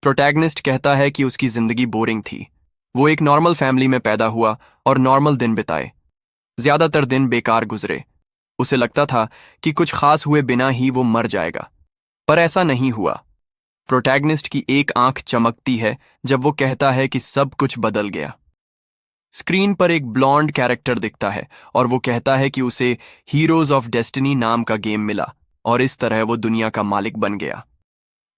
Protagonist कहता है कि उसकी जिंदगी बोरिंग थी। वो एक नॉर्मल फैमिली में पैदा हुआ और नॉर्मल दिन बिताए। ज्यादातर दिन बेकार गुजरे। उसे लगता था कि कुछ खास हुए बिना ही वो मर जाएगा, पर ऐसा नहीं हुआ। प्रोटैगनिस्ट की एक आंख चमकती है जब वो कहता है कि सब कुछ बदल गया। स्क्रीन पर एक ब्लॉन्ड कैरेक्टर दिखता है और वो कहता है कि उसे हीरोज ऑफ डेस्टिनी नाम का गेम मिला और इस तरह वो दुनिया का मालिक बन गया।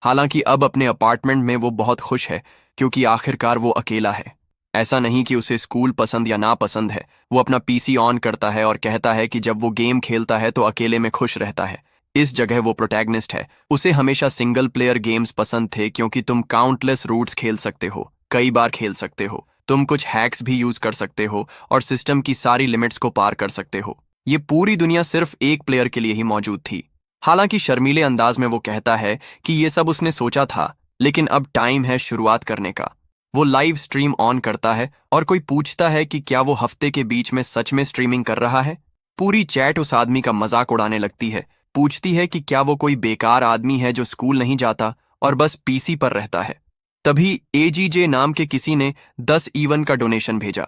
हालांकि अब अपने अपार्टमेंट में वो बहुत खुश है क्योंकि आखिरकार वो अकेला है। ऐसा नहीं कि उसे स्कूल पसंद या नापसंद है। वो अपना पीसी ऑन करता है और कहता है कि जब वो गेम खेलता है तो अकेले में खुश रहता है। इस जगह वो प्रोटैगनिस्ट है। उसे हमेशा सिंगल प्लेयर गेम्स पसंद थे क्योंकि तुम काउंटलेस रूट्स खेल सकते हो, कई बार खेल सकते हो, तुम कुछ हैक्स भी यूज कर सकते हो और सिस्टम की सारी लिमिट्स को पार कर सकते हो। ये पूरी दुनिया सिर्फ एक प्लेयर के लिए ही मौजूद थी। हालांकि शर्मीले अंदाज में वो कहता है कि ये सब उसने सोचा था, लेकिन अब टाइम है शुरुआत करने का। वो लाइव स्ट्रीम ऑन करता है और कोई पूछता है कि क्या वो हफ्ते के बीच में सच में स्ट्रीमिंग कर रहा है। पूरी चैट उस आदमी का मजाक उड़ाने लगती है, पूछती है कि क्या वो कोई बेकार आदमी है जो स्कूल नहीं जाता और बस पीसी पर रहता है। तभी एजीजे नाम के किसी ने 10 ईवन का डोनेशन भेजा।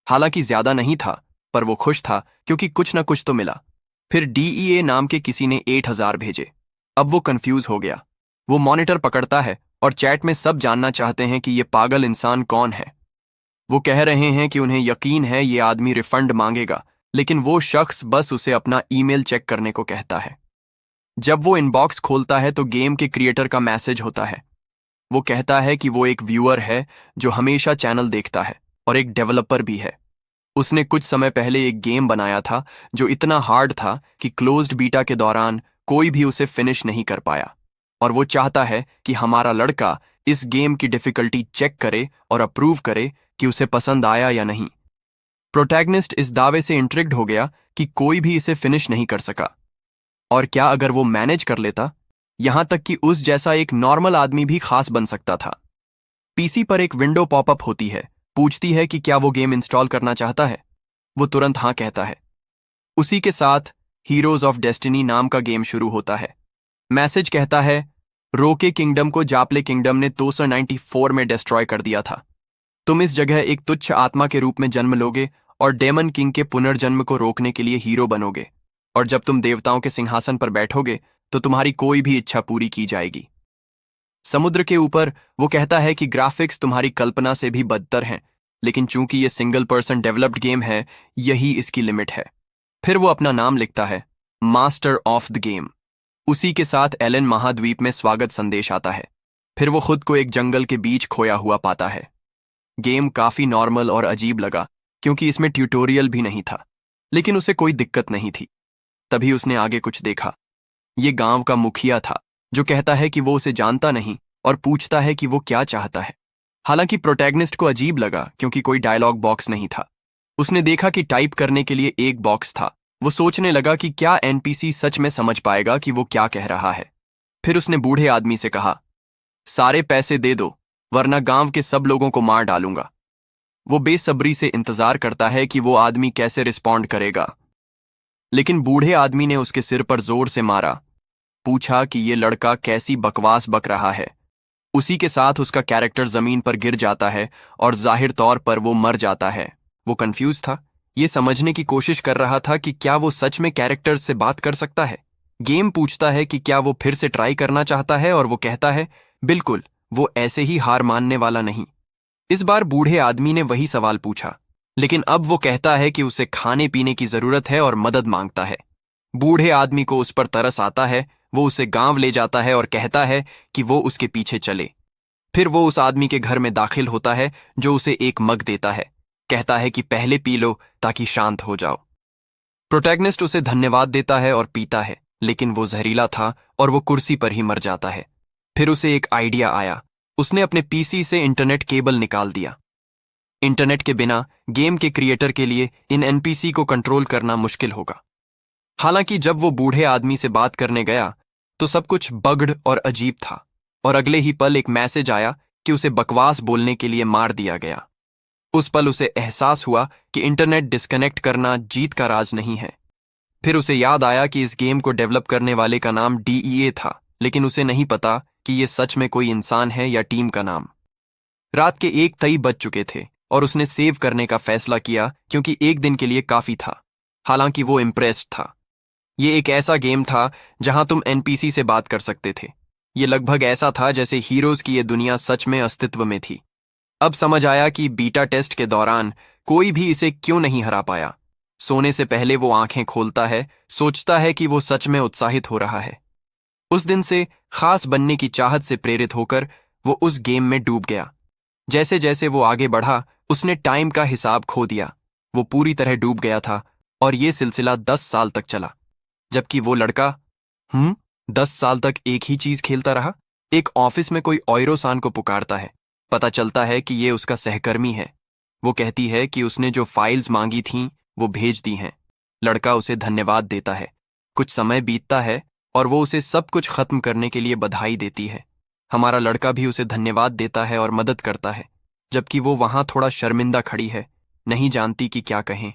हालांकि ज्यादा नहीं था, पर वो खुश था क्योंकि कुछ न कुछ तो मिला। फिर डीईए नाम के किसी ने 8,000 भेजे। अब वो कंफ्यूज हो गया। वो मॉनिटर पकड़ता है और चैट में सब जानना चाहते हैं कि ये पागल इंसान कौन है। वो कह रहे हैं कि उन्हें यकीन है ये आदमी रिफंड मांगेगा, लेकिन वो शख्स बस उसे अपना ईमेल चेक करने को कहता है। जब वो इनबॉक्स खोलता है तो गेम के क्रिएटर का मैसेज होता है। वो कहता है कि वो एक व्यूअर है जो हमेशा चैनल देखता है और एक डेवलपर भी है। उसने कुछ समय पहले एक गेम बनाया था जो इतना हार्ड था कि क्लोज्ड बीटा के दौरान कोई भी उसे फिनिश नहीं कर पाया, और वो चाहता है कि हमारा लड़का इस गेम की डिफिकल्टी चेक करे और अप्रूव करे कि उसे पसंद आया या नहीं। प्रोटैगनिस्ट इस दावे से इंट्रिग्ड हो गया कि कोई भी इसे फिनिश नहीं कर सका, और क्या अगर वो मैनेज कर लेता, यहां तक कि उस जैसा एक नॉर्मल आदमी भी खास बन सकता था। पीसी पर एक विंडो पॉपअप होती है, पूछती है कि क्या वो गेम इंस्टॉल करना चाहता है। वो तुरंत हाँ कहता है। उसी के साथ हीरोज ऑफ डेस्टिनी नाम का गेम शुरू होता है। मैसेज कहता है, रोके किंगडम को जापले किंगडम ने 294 में डिस्ट्रॉय कर दिया था। तुम इस जगह एक तुच्छ आत्मा के रूप में जन्म लोगे और डेमन किंग के पुनर्जन्म को रोकने के लिए हीरो बनोगे, और जब तुम देवताओं के सिंहासन पर बैठोगे तो तुम्हारी कोई भी इच्छा पूरी की जाएगी। समुद्र के ऊपर वो कहता है कि ग्राफिक्स तुम्हारी कल्पना से भी बदतर हैं, लेकिन चूंकि ये सिंगल पर्सन डेवलप्ड गेम है, यही इसकी लिमिट है। फिर वो अपना नाम लिखता है, मास्टर ऑफ द गेम। उसी के साथ एलन महाद्वीप में स्वागत संदेश आता है। फिर वो खुद को एक जंगल के बीच खोया हुआ पाता है। गेम काफी नॉर्मल और अजीब लगा क्योंकि इसमें ट्यूटोरियल भी नहीं था, लेकिन उसे कोई दिक्कत नहीं थी। तभी उसने आगे कुछ देखा। ये गांव का मुखिया था जो कहता है कि वो उसे जानता नहीं और पूछता है कि वो क्या चाहता है। हालांकि प्रोटैगनिस्ट को अजीब लगा क्योंकि कोई डायलॉग बॉक्स नहीं था। उसने देखा कि टाइप करने के लिए एक बॉक्स था। वो सोचने लगा कि क्या एनपीसी सच में समझ पाएगा कि वो क्या कह रहा है। फिर उसने बूढ़े आदमी से कहा, सारे पैसे दे दो वरना गांव के सब लोगों को मार डालूंगा। वो बेसब्री से इंतजार करता है कि वो आदमी कैसे रिस्पॉन्ड करेगा, लेकिन बूढ़े आदमी ने उसके सिर पर जोर से मारा। पूछा कि ये लड़का कैसी बकवास बक रहा है। उसी के साथ उसका कैरेक्टर जमीन पर गिर जाता है और जाहिर तौर पर वो मर जाता है। वो कंफ्यूज था, ये समझने की कोशिश कर रहा था कि क्या वो सच में कैरेक्टर्स से बात कर सकता है। गेम पूछता है कि क्या वो फिर से ट्राई करना चाहता है और वो कहता है, बिल्कुल, वो ऐसे ही हार मानने वाला नहीं। इस बार बूढ़े आदमी ने वही सवाल पूछा, लेकिन अब वो कहता है कि उसे खाने पीने की जरूरत है और मदद मांगता है। बूढ़े आदमी को उस पर तरस आता है। वो उसे गांव ले जाता है और कहता है कि वो उसके पीछे चले। फिर वो उस आदमी के घर में दाखिल होता है जो उसे एक मग देता है। कहता है कि पहले पी लो ताकि शांत हो जाओ। प्रोटैगनिस्ट उसे धन्यवाद देता है और पीता है, लेकिन वो जहरीला था और वो कुर्सी पर ही मर जाता है। फिर उसे एक आइडिया आया। उसने अपने पीसी से इंटरनेट केबल निकाल दिया। इंटरनेट के बिना गेम के क्रिएटर के लिए इन एनपीसी को कंट्रोल करना मुश्किल होगा। हालांकि जब वो बूढ़े आदमी से बात करने गया तो सब कुछ बग्ड और अजीब था, और अगले ही पल एक मैसेज आया कि उसे बकवास बोलने के लिए मार दिया गया। उस पल उसे एहसास हुआ कि इंटरनेट डिस्कनेक्ट करना जीत का राज नहीं है। फिर उसे याद आया कि इस गेम को डेवलप करने वाले का नाम डीईए था, लेकिन उसे नहीं पता कि ये सच में कोई इंसान है या टीम का नाम। रात के 1 बज चुके थे और उसने सेव करने का फैसला किया क्योंकि एक दिन के लिए काफी था। हालांकि वो इम्प्रेस्ड था। ये एक ऐसा गेम था जहां तुम एनपीसी से बात कर सकते थे। ये लगभग ऐसा था जैसे हीरोज की ये दुनिया सच में अस्तित्व में थी। अब समझ आया कि बीटा टेस्ट के दौरान कोई भी इसे क्यों नहीं हरा पाया। सोने से पहले वो आंखें खोलता है, सोचता है कि वो सच में उत्साहित हो रहा है। उस दिन से खास बनने की चाहत से प्रेरित होकर वो उस गेम में डूब गया। जैसे जैसे वो आगे बढ़ा, उसने टाइम का हिसाब खो दिया। वो पूरी तरह डूब गया था और ये सिलसिला 10 साल तक चला। जबकि वो लड़का 10 साल तक एक ही चीज खेलता रहा। एक ऑफिस में कोई ओइरो-सान को पुकारता है। पता चलता है कि ये उसका सहकर्मी है। वो कहती है कि उसने जो फाइल्स मांगी थीं वो भेज दी हैं। लड़का उसे धन्यवाद देता है। कुछ समय बीतता है और वो उसे सब कुछ खत्म करने के लिए बधाई देती है। हमारा लड़का भी उसे धन्यवाद देता है और मदद करता है, जबकि वो वहां थोड़ा शर्मिंदा खड़ी है, नहीं जानती कि क्या कहें।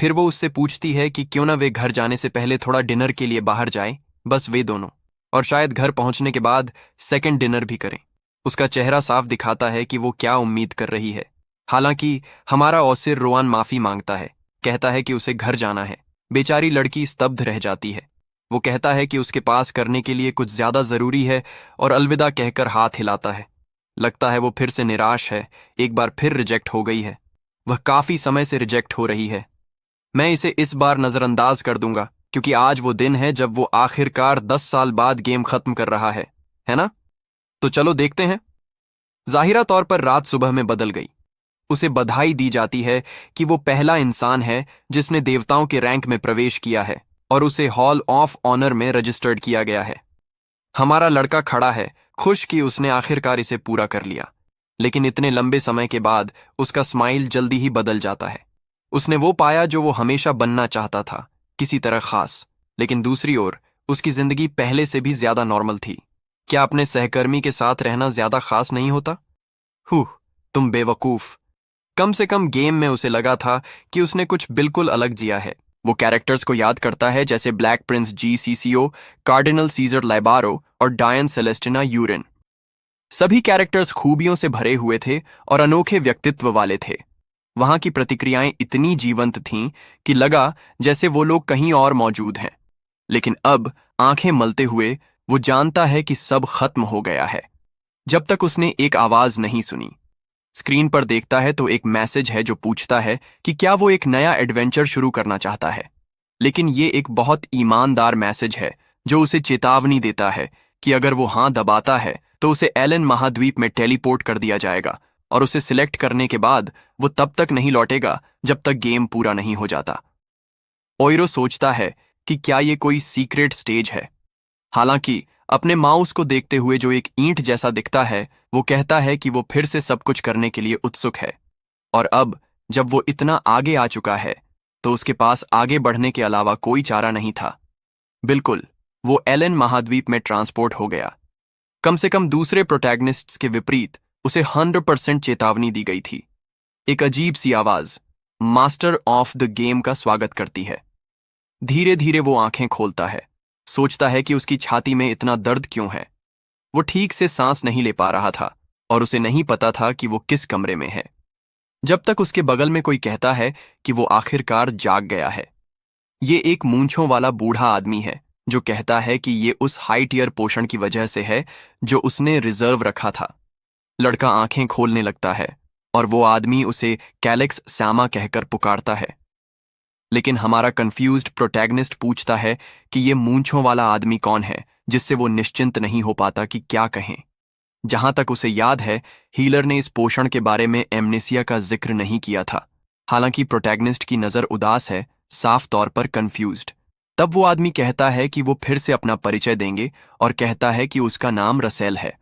फिर वो उससे पूछती है कि क्यों ना वे घर जाने से पहले थोड़ा डिनर के लिए बाहर जाएं, बस वे दोनों, और शायद घर पहुंचने के बाद सेकंड डिनर भी करें। उसका चेहरा साफ दिखाता है कि वो क्या उम्मीद कर रही है। हालांकि हमारा औसिर रोआन माफी मांगता है, कहता है कि उसे घर जाना है। बेचारी लड़की स्तब्ध रह जाती है। वो कहता है कि उसके पास करने के लिए कुछ ज्यादा जरूरी है और अलविदा कहकर हाथ हिलाता है। लगता है वो फिर से निराश है, एक बार फिर रिजेक्ट हो गई है। वह काफी समय से रिजेक्ट हो रही है। मैं इसे इस बार नजरअंदाज कर दूंगा क्योंकि आज वो दिन है जब वो आखिरकार 10 साल बाद गेम खत्म कर रहा है ना? तो चलो देखते हैं। जाहिरा तौर पर रात सुबह में बदल गई। उसे बधाई दी जाती है कि वो पहला इंसान है जिसने देवताओं के रैंक में प्रवेश किया है और उसे हॉल ऑफ ऑनर में रजिस्टर्ड किया गया है। हमारा लड़का खड़ा है, खुश कि उसने आखिरकार इसे पूरा कर लिया। लेकिन इतने लंबे समय के बाद उसका स्माइल जल्दी ही बदल जाता है। उसने वो पाया जो वो हमेशा बनना चाहता था, किसी तरह खास। लेकिन दूसरी ओर उसकी जिंदगी पहले से भी ज्यादा नॉर्मल थी। क्या अपने सहकर्मी के साथ रहना ज्यादा खास नहीं होता? तुम बेवकूफ। कम से कम गेम में उसे लगा था कि उसने कुछ बिल्कुल अलग जिया है। वो कैरेक्टर्स को याद करता है जैसे black prince GCCO, cardinal Caesar लाइबारो और डायन सेलेस्टिना यूरिन। सभी कैरेक्टर्स खूबियों से भरे हुए थे और अनोखे व्यक्तित्व वाले थे। वहां की प्रतिक्रियाएं इतनी जीवंत थीं कि लगा जैसे वो लोग कहीं और मौजूद हैं। लेकिन अब आंखें मलते हुए वो जानता है कि सब खत्म हो गया है। जब तक उसने एक आवाज नहीं सुनी। स्क्रीन पर देखता है तो एक मैसेज है जो पूछता है कि क्या वो एक नया एडवेंचर शुरू करना चाहता है। लेकिन ये एक बहुत ईमानदार मैसेज है जो उसे चेतावनी देता है कि अगर वो हां दबाता है तो उसे एलन महाद्वीप में टेलीपोर्ट कर दिया जाएगा और उसे सिलेक्ट करने के बाद वो तब तक नहीं लौटेगा जब तक गेम पूरा नहीं हो जाता। ओइरो सोचता है कि क्या ये कोई सीक्रेट स्टेज है। हालांकि अपने माउस को देखते हुए जो एक ईंट जैसा दिखता है, वो कहता है कि वो फिर से सब कुछ करने के लिए उत्सुक है। और अब जब वो इतना आगे आ चुका है तो उसके पास आगे बढ़ने के अलावा कोई चारा नहीं था। बिल्कुल, वो एलन महाद्वीप में ट्रांसपोर्ट हो गया। कम से कम दूसरे प्रोटैगनिस्ट्स के विपरीत उसे 100% चेतावनी दी गई थी। एक अजीब सी आवाज मास्टर ऑफ द गेम का स्वागत करती है। धीरे धीरे वो आंखें खोलता है, सोचता है कि उसकी छाती में इतना दर्द क्यों है। वो ठीक से सांस नहीं ले पा रहा था और उसे नहीं पता था कि वो किस कमरे में है, जब तक उसके बगल में कोई कहता है कि वो आखिरकार जाग गया है। ये एक मूंछों वाला बूढ़ा आदमी है जो कहता है कि ये उस हाई टियर पोषण की वजह से है जो उसने रिजर्व रखा था। लड़का आंखें खोलने लगता है और वो आदमी उसे कैलेक्स सैमा कहकर पुकारता है। लेकिन हमारा कंफ्यूज्ड प्रोटैगनिस्ट पूछता है कि ये मूंछों वाला आदमी कौन है, जिससे वो निश्चिंत नहीं हो पाता कि क्या कहें। जहां तक उसे याद है, हीलर ने इस पोषण के बारे में एमनेसिया का जिक्र नहीं किया था। हालांकि प्रोटैगनिस्ट की नजर उदास है, साफ तौर पर कंफ्यूज्ड। तब वो आदमी कहता है कि वो फिर से अपना परिचय देंगे और कहता है कि उसका नाम रसेल है।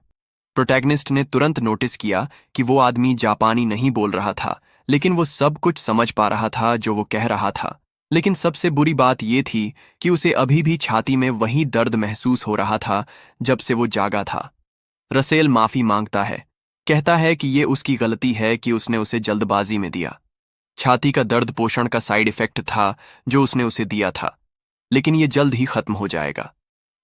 प्रोटैगनिस्ट ने तुरंत नोटिस किया कि वो आदमी जापानी नहीं बोल रहा था, लेकिन वो सब कुछ समझ पा रहा था जो वो कह रहा था। लेकिन सबसे बुरी बात ये थी कि उसे अभी भी छाती में वही दर्द महसूस हो रहा था जब से वो जागा था। रसेल माफी मांगता है, कहता है कि ये उसकी गलती है कि उसने उसे जल्दबाजी में दिया। छाती का दर्द पोषण का साइड इफेक्ट था जो उसने उसे दिया था, लेकिन ये जल्द ही खत्म हो जाएगा।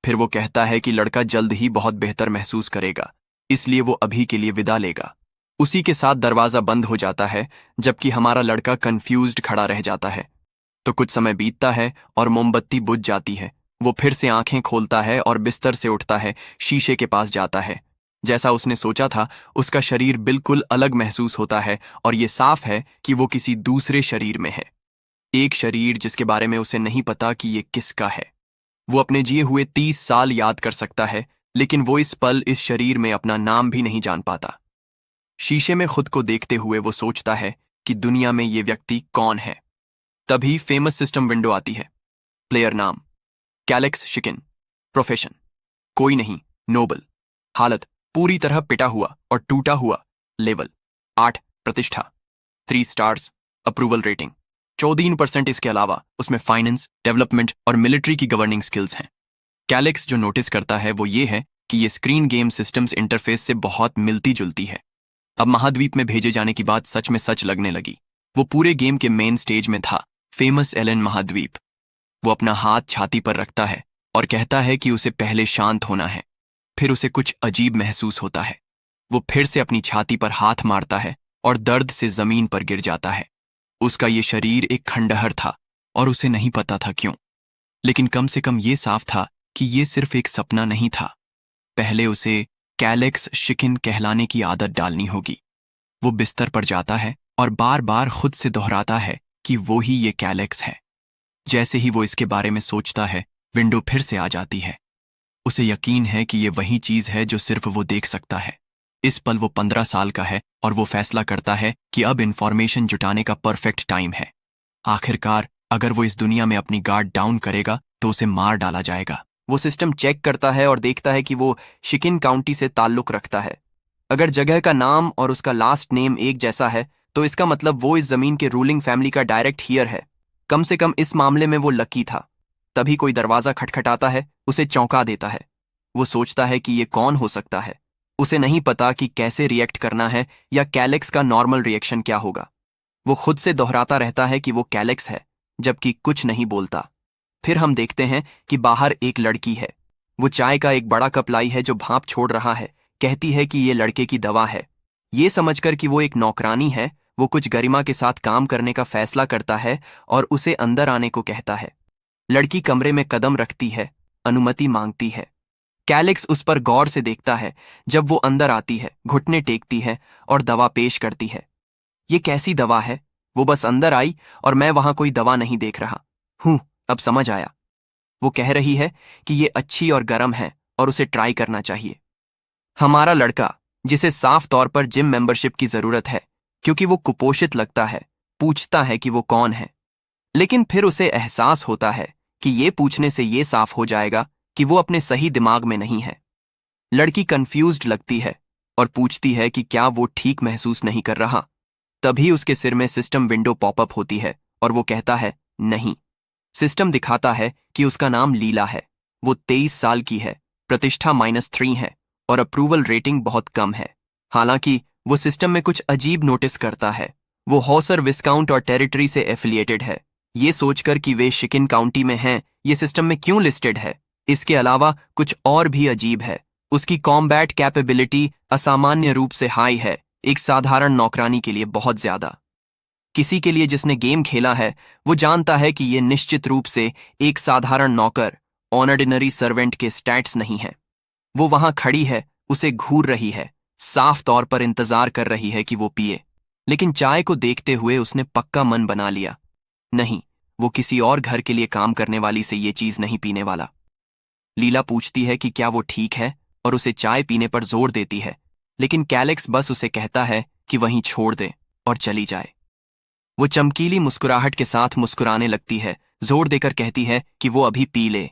फिर वो कहता है कि लड़का जल्द ही बहुत बेहतर महसूस करेगा, इसलिए वो अभी के लिए विदा लेगा। उसी के साथ दरवाजा बंद हो जाता है, जबकि हमारा लड़का कंफ्यूज्ड खड़ा रह जाता है। तो कुछ समय बीतता है और मोमबत्ती बुझ जाती है। वो फिर से आंखें खोलता है और बिस्तर से उठता है, शीशे के पास जाता है। जैसा उसने सोचा था, उसका शरीर बिल्कुल अलग महसूस होता है और ये साफ है कि वो किसी दूसरे शरीर में है। एक शरीर जिसके बारे में उसे नहीं पता कि ये किसका है। वो अपने जिए हुए 30 साल याद कर सकता है, लेकिन वो इस पल इस शरीर में अपना नाम भी नहीं जान पाता। शीशे में खुद को देखते हुए वो सोचता है कि दुनिया में ये व्यक्ति कौन है। तभी फेमस सिस्टम विंडो आती है। प्लेयर नाम कैलेक्स शिकिन। प्रोफेशन कोई नहीं, नोबल। हालत पूरी तरह पिटा हुआ और टूटा हुआ। लेवल 8। प्रतिष्ठा 3 स्टार्स। Approval rating 14%। इसके अलावा उसमें फाइनेंस, डेवलपमेंट और मिलिट्री की गवर्निंग स्किल्स हैं। कैलेक्स जो नोटिस करता है वो ये है कि ये स्क्रीन गेम सिस्टम्स इंटरफेस से बहुत मिलती जुलती है। अब महाद्वीप में भेजे जाने की बात सच में सच लगने लगी। वो पूरे गेम के मेन स्टेज में था, फेमस एलन महाद्वीप। वो अपना हाथ छाती पर रखता है और कहता है कि उसे पहले शांत होना है। फिर उसे कुछ अजीब महसूस होता है। वो फिर से अपनी छाती पर हाथ मारता है और दर्द से जमीन पर गिर जाता है। उसका ये शरीर एक खंडहर था और उसे नहीं पता था क्यों। लेकिन कम से कम ये साफ था कि ये सिर्फ एक सपना नहीं था। पहले उसे कैलेक्स शिकिन कहलाने की आदत डालनी होगी। वो बिस्तर पर जाता है और बार बार खुद से दोहराता है कि वो ही ये कैलेक्स है। जैसे ही वो इसके बारे में सोचता है, विंडो फिर से आ जाती है। उसे यकीन है कि ये वही चीज है जो सिर्फ वो देख सकता है। इस पल वो 15 साल का है और वो फैसला करता है कि अब इंफॉर्मेशन जुटाने का परफेक्ट टाइम है। आखिरकार अगर वो इस दुनिया में अपनी गार्ड डाउन करेगा तो उसे मार डाला जाएगा। वो सिस्टम चेक करता है और देखता है कि वो शिकिन काउंटी से ताल्लुक रखता है। अगर जगह का नाम और उसका लास्ट नेम एक जैसा है तो इसका मतलब वो इस जमीन के रूलिंग फैमिली का डायरेक्ट हियर है। कम से कम इस मामले में वो लकी था। तभी कोई दरवाजा खटखटाता है, उसे चौंका देता है। वो सोचता है कि ये कौन हो सकता है। उसे नहीं पता कि कैसे रिएक्ट करना है या कैलेक्स का नॉर्मल रिएक्शन क्या होगा। वो खुद से दोहराता रहता है कि वो कैलेक्स है, जबकि कुछ नहीं बोलता। फिर हम देखते हैं कि बाहर एक लड़की है। वो चाय का एक बड़ा कप लाई है जो भाप छोड़ रहा है। कहती है कि ये लड़के की दवा है। ये समझकर कि वो एक नौकरानी है, वो कुछ गरिमा के साथ काम करने का फैसला करता है और उसे अंदर आने को कहता है। लड़की कमरे में कदम रखती है, अनुमति मांगती है। कैलेक्स उस पर गौर से देखता है। जब वो अंदर आती है, घुटने टेकती है और दवा पेश करती है। ये कैसी दवा है? वो बस अंदर आई और मैं वहां कोई दवा नहीं देख रहा हूं। अब समझ आया। वो कह रही है कि ये अच्छी और गर्म है और उसे ट्राई करना चाहिए। हमारा लड़का, जिसे साफ तौर पर जिम मेंबरशिप की जरूरत है क्योंकि वो कुपोषित लगता है, पूछता है कि वो कौन है। लेकिन फिर उसे एहसास होता है कि ये पूछने से ये साफ हो जाएगा कि वो अपने सही दिमाग में नहीं है। लड़की कंफ्यूज्ड लगती है और पूछती है कि क्या वो ठीक महसूस नहीं कर रहा। तभी उसके सिर में सिस्टम विंडो पॉपअप होती है और वो कहता है नहीं। सिस्टम दिखाता है कि उसका नाम लीला है। वो 23 साल की है, प्रतिष्ठा -3 है और अप्रूवल रेटिंग बहुत कम है। हालांकि वो सिस्टम में कुछ अजीब नोटिस करता है। वो हॉसर, विस्काउंट और टेरिटरी से एफिलिएटेड है। ये सोचकर कि वे शिकिन काउंटी में हैं, ये सिस्टम में क्यों लिस्टेड है। इसके अलावा कुछ और भी अजीब है। उसकी कॉम्बैट कैपेबिलिटी असामान्य रूप से हाई है, एक साधारण नौकरानी के लिए बहुत ज्यादा। किसी के लिए जिसने गेम खेला है वो जानता है कि ये निश्चित रूप से एक साधारण नौकर, ऑर्डिनरी सर्वेंट के स्टैट्स नहीं है। वो वहां खड़ी है, उसे घूर रही है, साफ तौर पर इंतजार कर रही है कि वो पिए। लेकिन चाय को देखते हुए उसने पक्का मन बना लिया, नहीं, वो किसी और घर के लिए काम करने वाली से ये चीज नहीं पीने वाला। लीला पूछती है कि क्या वो ठीक है और उसे चाय पीने पर जोर देती है, लेकिन कैलेक्स बस उसे कहता है कि वहीं छोड़ दे और चली जाए। वो चमकीली मुस्कुराहट के साथ मुस्कुराने लगती है, जोर देकर कहती है कि वो अभी पी ले।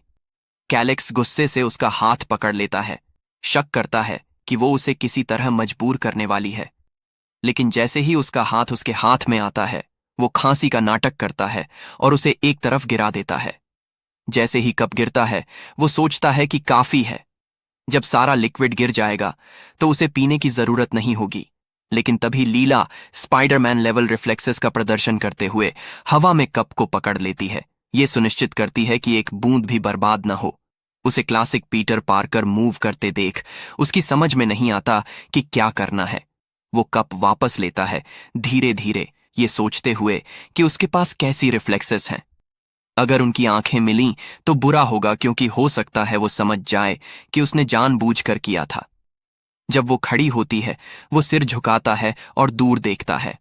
कैलेक्स गुस्से से उसका हाथ पकड़ लेता है, शक करता है कि वो उसे किसी तरह मजबूर करने वाली है। लेकिन जैसे ही उसका हाथ उसके हाथ में आता है, वो खांसी का नाटक करता है और उसे एक तरफ गिरा देता है। जैसे ही कप गिरता है, वो सोचता है कि काफी है। जब सारा लिक्विड गिर जाएगा तो उसे पीने की जरूरत नहीं होगी। लेकिन तभी लीला स्पाइडरमैन लेवल रिफ्लेक्सेस का प्रदर्शन करते हुए हवा में कप को पकड़ लेती है। ये सुनिश्चित करती है कि एक बूंद भी बर्बाद न हो। उसे क्लासिक पीटर पार्कर मूव करते देख उसकी समझ में नहीं आता कि क्या करना है। वो कप वापस लेता है, धीरे धीरे, ये सोचते हुए कि उसके पास कैसी रिफ्लेक्सेस हैं। अगर उनकी आंखें मिलीं तो बुरा होगा, क्योंकि हो सकता है वो समझ जाए कि उसने जानबूझकर किया था। जब वो खड़ी होती है, वो सिर झुकाता है और दूर देखता है।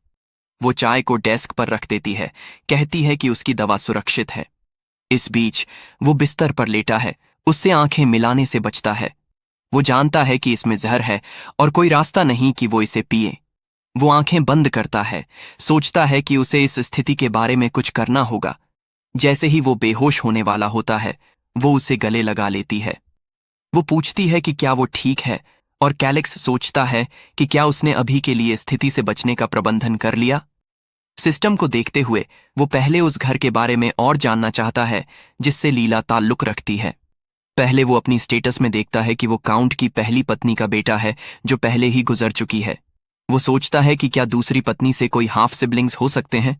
वो चाय को डेस्क पर रख देती है, कहती है कि उसकी दवा सुरक्षित है। इस बीच वो बिस्तर पर लेटा है, उससे आंखें मिलाने से बचता है। वो जानता है कि इसमें जहर है और कोई रास्ता नहीं कि वो इसे पिए। वो आंखें बंद करता है, सोचता है कि उसे इस स्थिति के बारे में कुछ करना होगा। जैसे ही वो बेहोश होने वाला होता है, वो उसे गले लगा लेती है। वो पूछती है कि क्या वो ठीक है, और कैलेक्स सोचता है कि क्या उसने अभी के लिए स्थिति से बचने का प्रबंधन कर लिया। सिस्टम को देखते हुए वो पहले उस घर के बारे में और जानना चाहता है जिससे लीला ताल्लुक रखती है। पहले वो अपनी स्टेटस में देखता है कि वो काउंट की पहली पत्नी का बेटा है जो पहले ही गुजर चुकी है। वो सोचता है कि क्या दूसरी पत्नी से कोई हाफ सिबलिंग्स हो सकते हैं।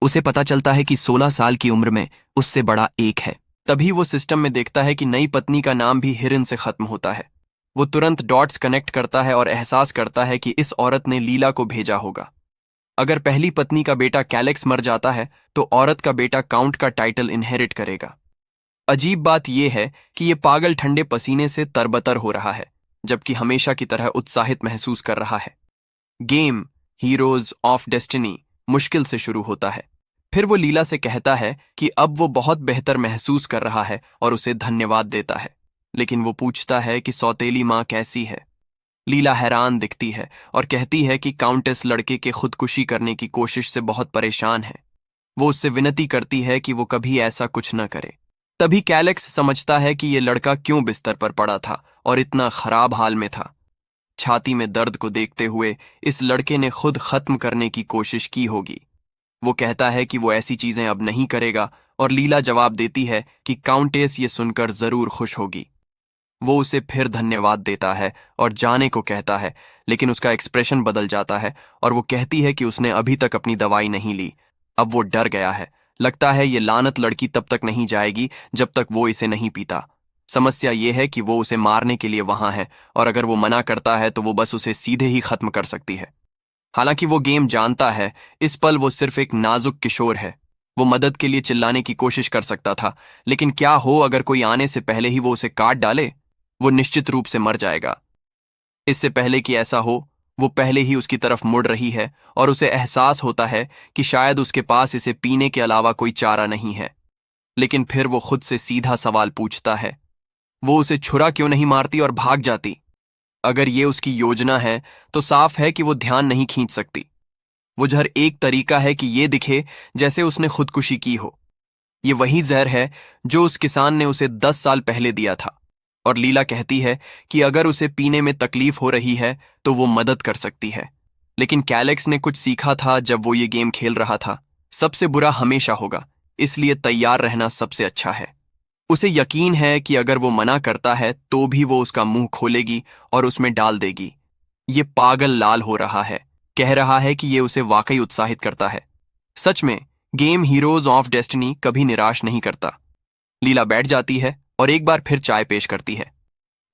उसे पता चलता है कि 16 साल की उम्र में उससे बड़ा एक है। तभी वो सिस्टम में देखता है कि नई पत्नी का नाम भी हिरन से खत्म होता है। वो तुरंत डॉट्स कनेक्ट करता है और एहसास करता है कि इस औरत ने लीला को भेजा होगा। अगर पहली पत्नी का बेटा कैलेक्स मर जाता है तो औरत का बेटा काउंट का टाइटल इनहेरिट करेगा। अजीब बात यह है कि ये पागल ठंडे पसीने से तरबतर हो रहा है, जबकि हमेशा की तरह उत्साहित महसूस कर रहा है। गेम हीरोज ऑफ डेस्टिनी मुश्किल से शुरू होता है। फिर वो लीला से कहता है कि अब वो बहुत बेहतर महसूस कर रहा है और उसे धन्यवाद देता है। लेकिन वो पूछता है कि सौतेली माँ कैसी है। लीला हैरान दिखती है और कहती है कि काउंटेस लड़के के खुदकुशी करने की कोशिश से बहुत परेशान है। वो उससे विनती करती है कि वो कभी ऐसा कुछ न करे। तभी कैलेक्स समझता है कि ये लड़का क्यों बिस्तर पर पड़ा था और इतना खराब हाल में था। छाती में दर्द को देखते हुए इस लड़के ने खुद खत्म करने की कोशिश की होगी। वो कहता है कि वो ऐसी चीजें अब नहीं करेगा, और लीला जवाब देती है कि काउंटेस ये सुनकर जरूर खुश होगी। वो उसे फिर धन्यवाद देता है और जाने को कहता है, लेकिन उसका एक्सप्रेशन बदल जाता है और वो कहती है कि उसने अभी तक अपनी दवाई नहीं ली। अब वो डर गया है। लगता है ये लानत लड़की तब तक नहीं जाएगी जब तक वो इसे नहीं पीता। समस्या ये है कि वो उसे मारने के लिए वहां है, और अगर वो मना करता है तो वो बस उसे सीधे ही खत्म कर सकती है। हालांकि वो गेम जानता है इस पल वो सिर्फ एक नाजुक किशोर है। वो मदद के लिए चिल्लाने की कोशिश कर सकता था, लेकिन क्या हो अगर कोई आने से पहले ही वो उसे काट डाले। वो निश्चित रूप से मर जाएगा। इससे पहले कि ऐसा हो, वो पहले ही उसकी तरफ मुड़ रही है और उसे एहसास होता है कि शायद उसके पास इसे पीने के अलावा कोई चारा नहीं है। लेकिन फिर वो खुद से सीधा सवाल पूछता है, वो उसे छुरा क्यों नहीं मारती और भाग जाती। अगर ये उसकी योजना है तो साफ है कि वो ध्यान नहीं खींच सकती। वो जहर एक तरीका है कि ये दिखे जैसे उसने खुदकुशी की हो। ये वही जहर है जो उस किसान ने उसे 10 साल पहले दिया था। और लीला कहती है कि अगर उसे पीने में तकलीफ हो रही है तो वो मदद कर सकती है। लेकिन कैलेक्स ने कुछ सीखा था जब वो ये गेम खेल रहा था, सबसे बुरा हमेशा होगा, इसलिए तैयार रहना सबसे अच्छा है। उसे यकीन है कि अगर वो मना करता है तो भी वो उसका मुंह खोलेगी और उसमें डाल देगी। ये पागल लाल हो रहा है, कह रहा है कि ये उसे वाकई उत्साहित करता है। सच में गेम हीरोज ऑफ डेस्टिनी कभी निराश नहीं करता। लीला बैठ जाती है और एक बार फिर चाय पेश करती है।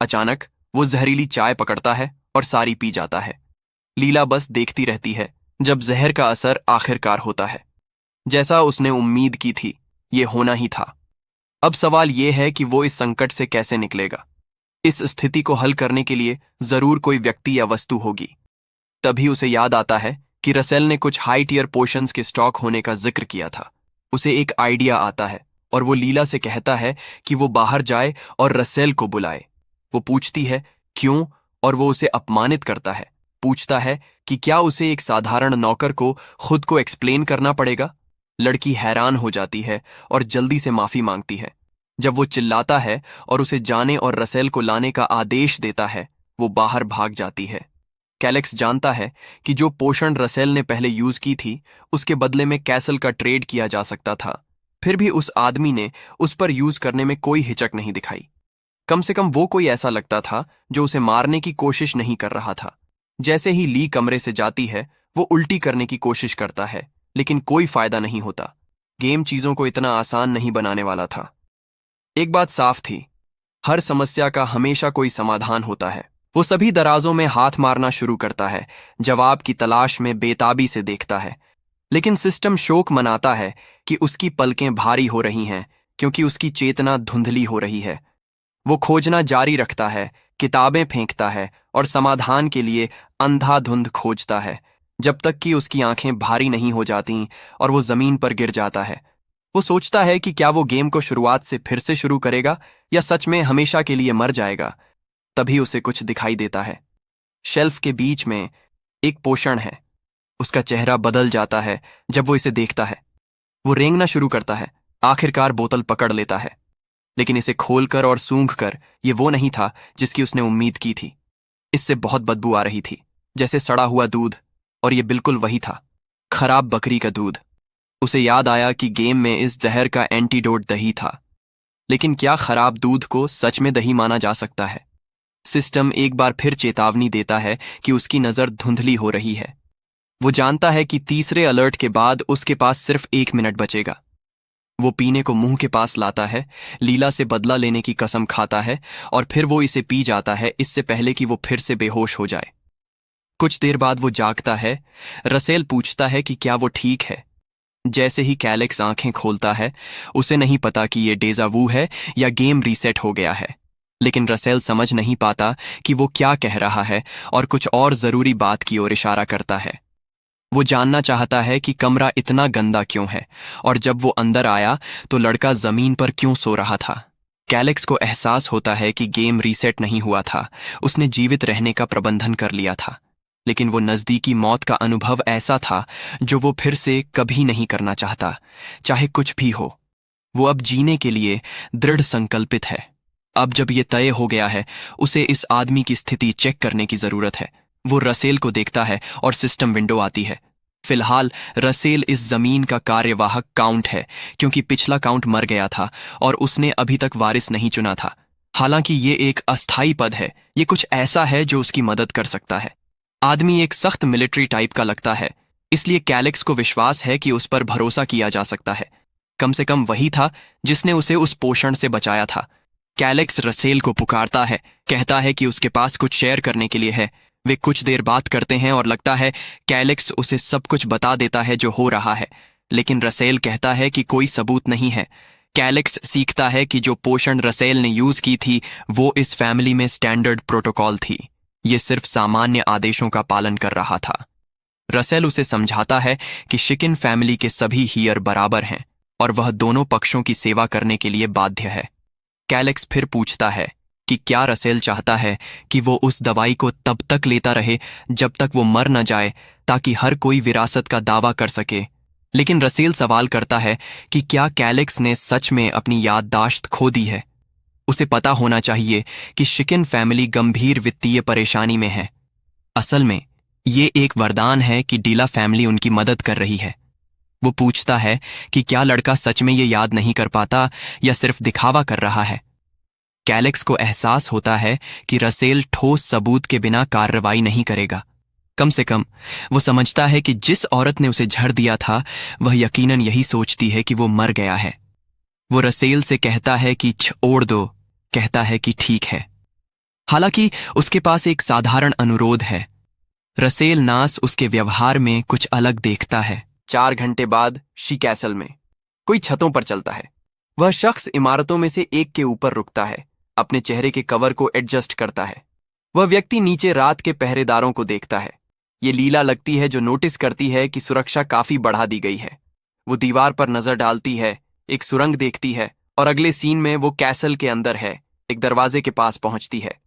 अचानक वो जहरीली चाय पकड़ता है और सारी पी जाता है। लीला बस देखती रहती है जब जहर का असर आखिरकार होता है। जैसा उसने उम्मीद की थी, ये होना ही था। अब सवाल यह है कि वो इस संकट से कैसे निकलेगा। इस स्थिति को हल करने के लिए जरूर कोई व्यक्ति या वस्तु होगी। तभी उसे याद आता है कि रसेल ने कुछ हाई टियर पोशंस के स्टॉक होने का जिक्र किया था। उसे एक आइडिया आता है और वो लीला से कहता है कि वो बाहर जाए और रसेल को बुलाए। वो पूछती है क्यों, और वो उसे अपमानित करता है। पूछता है कि क्या उसे एक साधारण नौकर को खुद को एक्सप्लेन करना पड़ेगा। लड़की हैरान हो जाती है और जल्दी से माफी मांगती है। जब वो चिल्लाता है और उसे जाने और रसेल को लाने का आदेश देता है, वो बाहर भाग जाती है। कैलेक्स जानता है कि जो पोषण रसेल ने पहले यूज की थी उसके बदले में कैसल का ट्रेड किया जा सकता था। फिर भी उस आदमी ने उस पर यूज करने में कोई हिचक नहीं दिखाई। कम से कम वो कोई ऐसा लगता था जो उसे मारने की कोशिश नहीं कर रहा था। जैसे ही ली कमरे से जाती है, वो उल्टी करने की कोशिश करता है, लेकिन कोई फायदा नहीं होता। गेम चीजों को इतना आसान नहीं बनाने वाला था। एक बात साफ थी, हर समस्या का हमेशा कोई समाधान होता है। वो सभी दराजों में हाथ मारना शुरू करता है, जवाब की तलाश में बेताबी से देखता है। लेकिन सिस्टम शोक मनाता है कि उसकी पलकें भारी हो रही हैं, क्योंकि उसकी चेतना धुंधली हो रही है। वो खोजना जारी रखता है, किताबें फेंकता है और समाधान के लिए अंधाधुंध खोजता है, जब तक कि उसकी आंखें भारी नहीं हो जाती और वो जमीन पर गिर जाता है। वो सोचता है कि क्या वो गेम को शुरुआत से फिर से शुरू करेगा या सच में हमेशा के लिए मर जाएगा। तभी उसे कुछ दिखाई देता है। शेल्फ के बीच में एक पोषण है। उसका चेहरा बदल जाता है जब वो इसे देखता है। वो रेंगना शुरू करता है। आखिरकार बोतल पकड़ लेता है, लेकिन इसे खोलकर और सूंघकर ये वो नहीं था जिसकी उसने उम्मीद की थी। इससे बहुत बदबू आ रही थी, जैसे सड़ा हुआ दूध, और ये बिल्कुल वही था, खराब बकरी का दूध। उसे याद आया कि गेम में इस जहर का एंटीडोट दही था। लेकिन क्या खराब दूध को सच में दही माना जा सकता है? सिस्टम एक बार फिर चेतावनी देता है कि उसकी नजर धुंधली हो रही है। वो जानता है कि तीसरे अलर्ट के बाद उसके पास सिर्फ 1 मिनट बचेगा। वो पीने को मुंह के पास लाता है, लीला से बदला लेने की कसम खाता है और फिर वो इसे पी जाता है, इससे पहले कि वो फिर से बेहोश हो जाए। कुछ देर बाद वो जागता है। रसेल पूछता है कि क्या वो ठीक है। जैसे ही कैलेक्स आंखें खोलता है, उसे नहीं पता कि ये डेजा वू है या गेम रीसेट हो गया है। लेकिन रसेल समझ नहीं पाता कि वो क्या कह रहा है और कुछ और जरूरी बात की ओर इशारा करता है। वो जानना चाहता है कि कमरा इतना गंदा क्यों है, और जब वो अंदर आया तो लड़का जमीन पर क्यों सो रहा था। कैलेक्स को एहसास होता है कि गेम रीसेट नहीं हुआ था, उसने जीवित रहने का प्रबंधन कर लिया था। लेकिन वो नजदीकी मौत का अनुभव ऐसा था जो वो फिर से कभी नहीं करना चाहता, चाहे कुछ भी हो। वो अब जीने के लिए दृढ़ संकल्पित है। अब जब ये तय हो गया है, उसे इस आदमी की स्थिति चेक करने की जरूरत है। वो रसेल को देखता है और सिस्टम विंडो आती है। फिलहाल रसेल इस जमीन का कार्यवाहक काउंट है, क्योंकि पिछला काउंट मर गया था और उसने अभी तक वारिस नहीं चुना था। हालांकि ये एक अस्थाई पद है, ये कुछ ऐसा है जो उसकी मदद कर सकता है। आदमी एक सख्त मिलिट्री टाइप का लगता है, इसलिए कैलेक्स को विश्वास है कि उस पर भरोसा किया जा सकता है। कम से कम वही था जिसने उसे उस पोषण से बचाया था। कैलेक्स रसेल को पुकारता है, कहता है कि उसके पास कुछ शेयर करने के लिए है। वे कुछ देर बात करते हैं और लगता है कैलेक्स उसे सब कुछ बता देता है जो हो रहा है। लेकिन रसेल कहता है कि कोई सबूत नहीं है। कैलेक्स सीखता है कि जो पोषण रसेल ने यूज की थी वो इस फैमिली में स्टैंडर्ड प्रोटोकॉल थी। ये सिर्फ सामान्य आदेशों का पालन कर रहा था। रसेल उसे समझाता है कि शिकिन फैमिली के सभी हीयर बराबर हैं और वह दोनों पक्षों की सेवा करने के लिए बाध्य है। कैलेक्स फिर पूछता है कि क्या रसेल चाहता है कि वो उस दवाई को तब तक लेता रहे जब तक वो मर न जाए, ताकि हर कोई विरासत का दावा कर सके। लेकिन रसेल सवाल करता है कि क्या कैलेक्स ने सच में अपनी याददाश्त खो दी है। उसे पता होना चाहिए कि शिकिन फैमिली गंभीर वित्तीय परेशानी में है। असल में ये एक वरदान है कि डीला फैमिली उनकी मदद कर रही है। वो पूछता है कि क्या लड़का सच में ये याद नहीं कर पाता या सिर्फ दिखावा कर रहा है। कैलेक्स को एहसास होता है कि रसेल ठोस सबूत के बिना कार्रवाई नहीं करेगा। कम से कम वो समझता है कि जिस औरत ने उसे झड़ दिया था वह यकीनन यही सोचती है कि वो मर गया है। वो रसेल से कहता है कि छोड़ दो, कहता है कि ठीक है। हालांकि उसके पास एक साधारण अनुरोध है। रसेल नास उसके व्यवहार में कुछ अलग देखता है। 4 घंटे बाद शी कैसल में कोई छतों पर चलता है। वह शख्स इमारतों में से एक के ऊपर रुकता है, अपने चेहरे के कवर को एडजस्ट करता है। वह व्यक्ति नीचे रात के पहरेदारों को देखता है। ये लीला लगती है जो नोटिस करती है कि सुरक्षा काफी बढ़ा दी गई है। वो दीवार पर नजर डालती है, एक सुरंग देखती है और अगले सीन में वो कैसल के अंदर है, एक दरवाजे के पास पहुंचती है।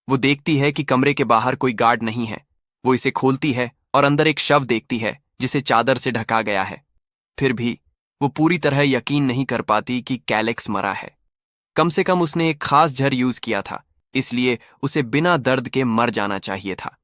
वो देखती है कि कमरे के बाहर कोई गार्ड नहीं है। वो इसे खोलती है और अंदर एक शव देखती है जिसे चादर से ढका गया है। फिर भी वो पूरी तरह यकीन नहीं कर पाती कि कैलेक्स मरा है। कम से कम उसने एक खास जहर यूज किया था, इसलिए उसे बिना दर्द के मर जाना चाहिए था।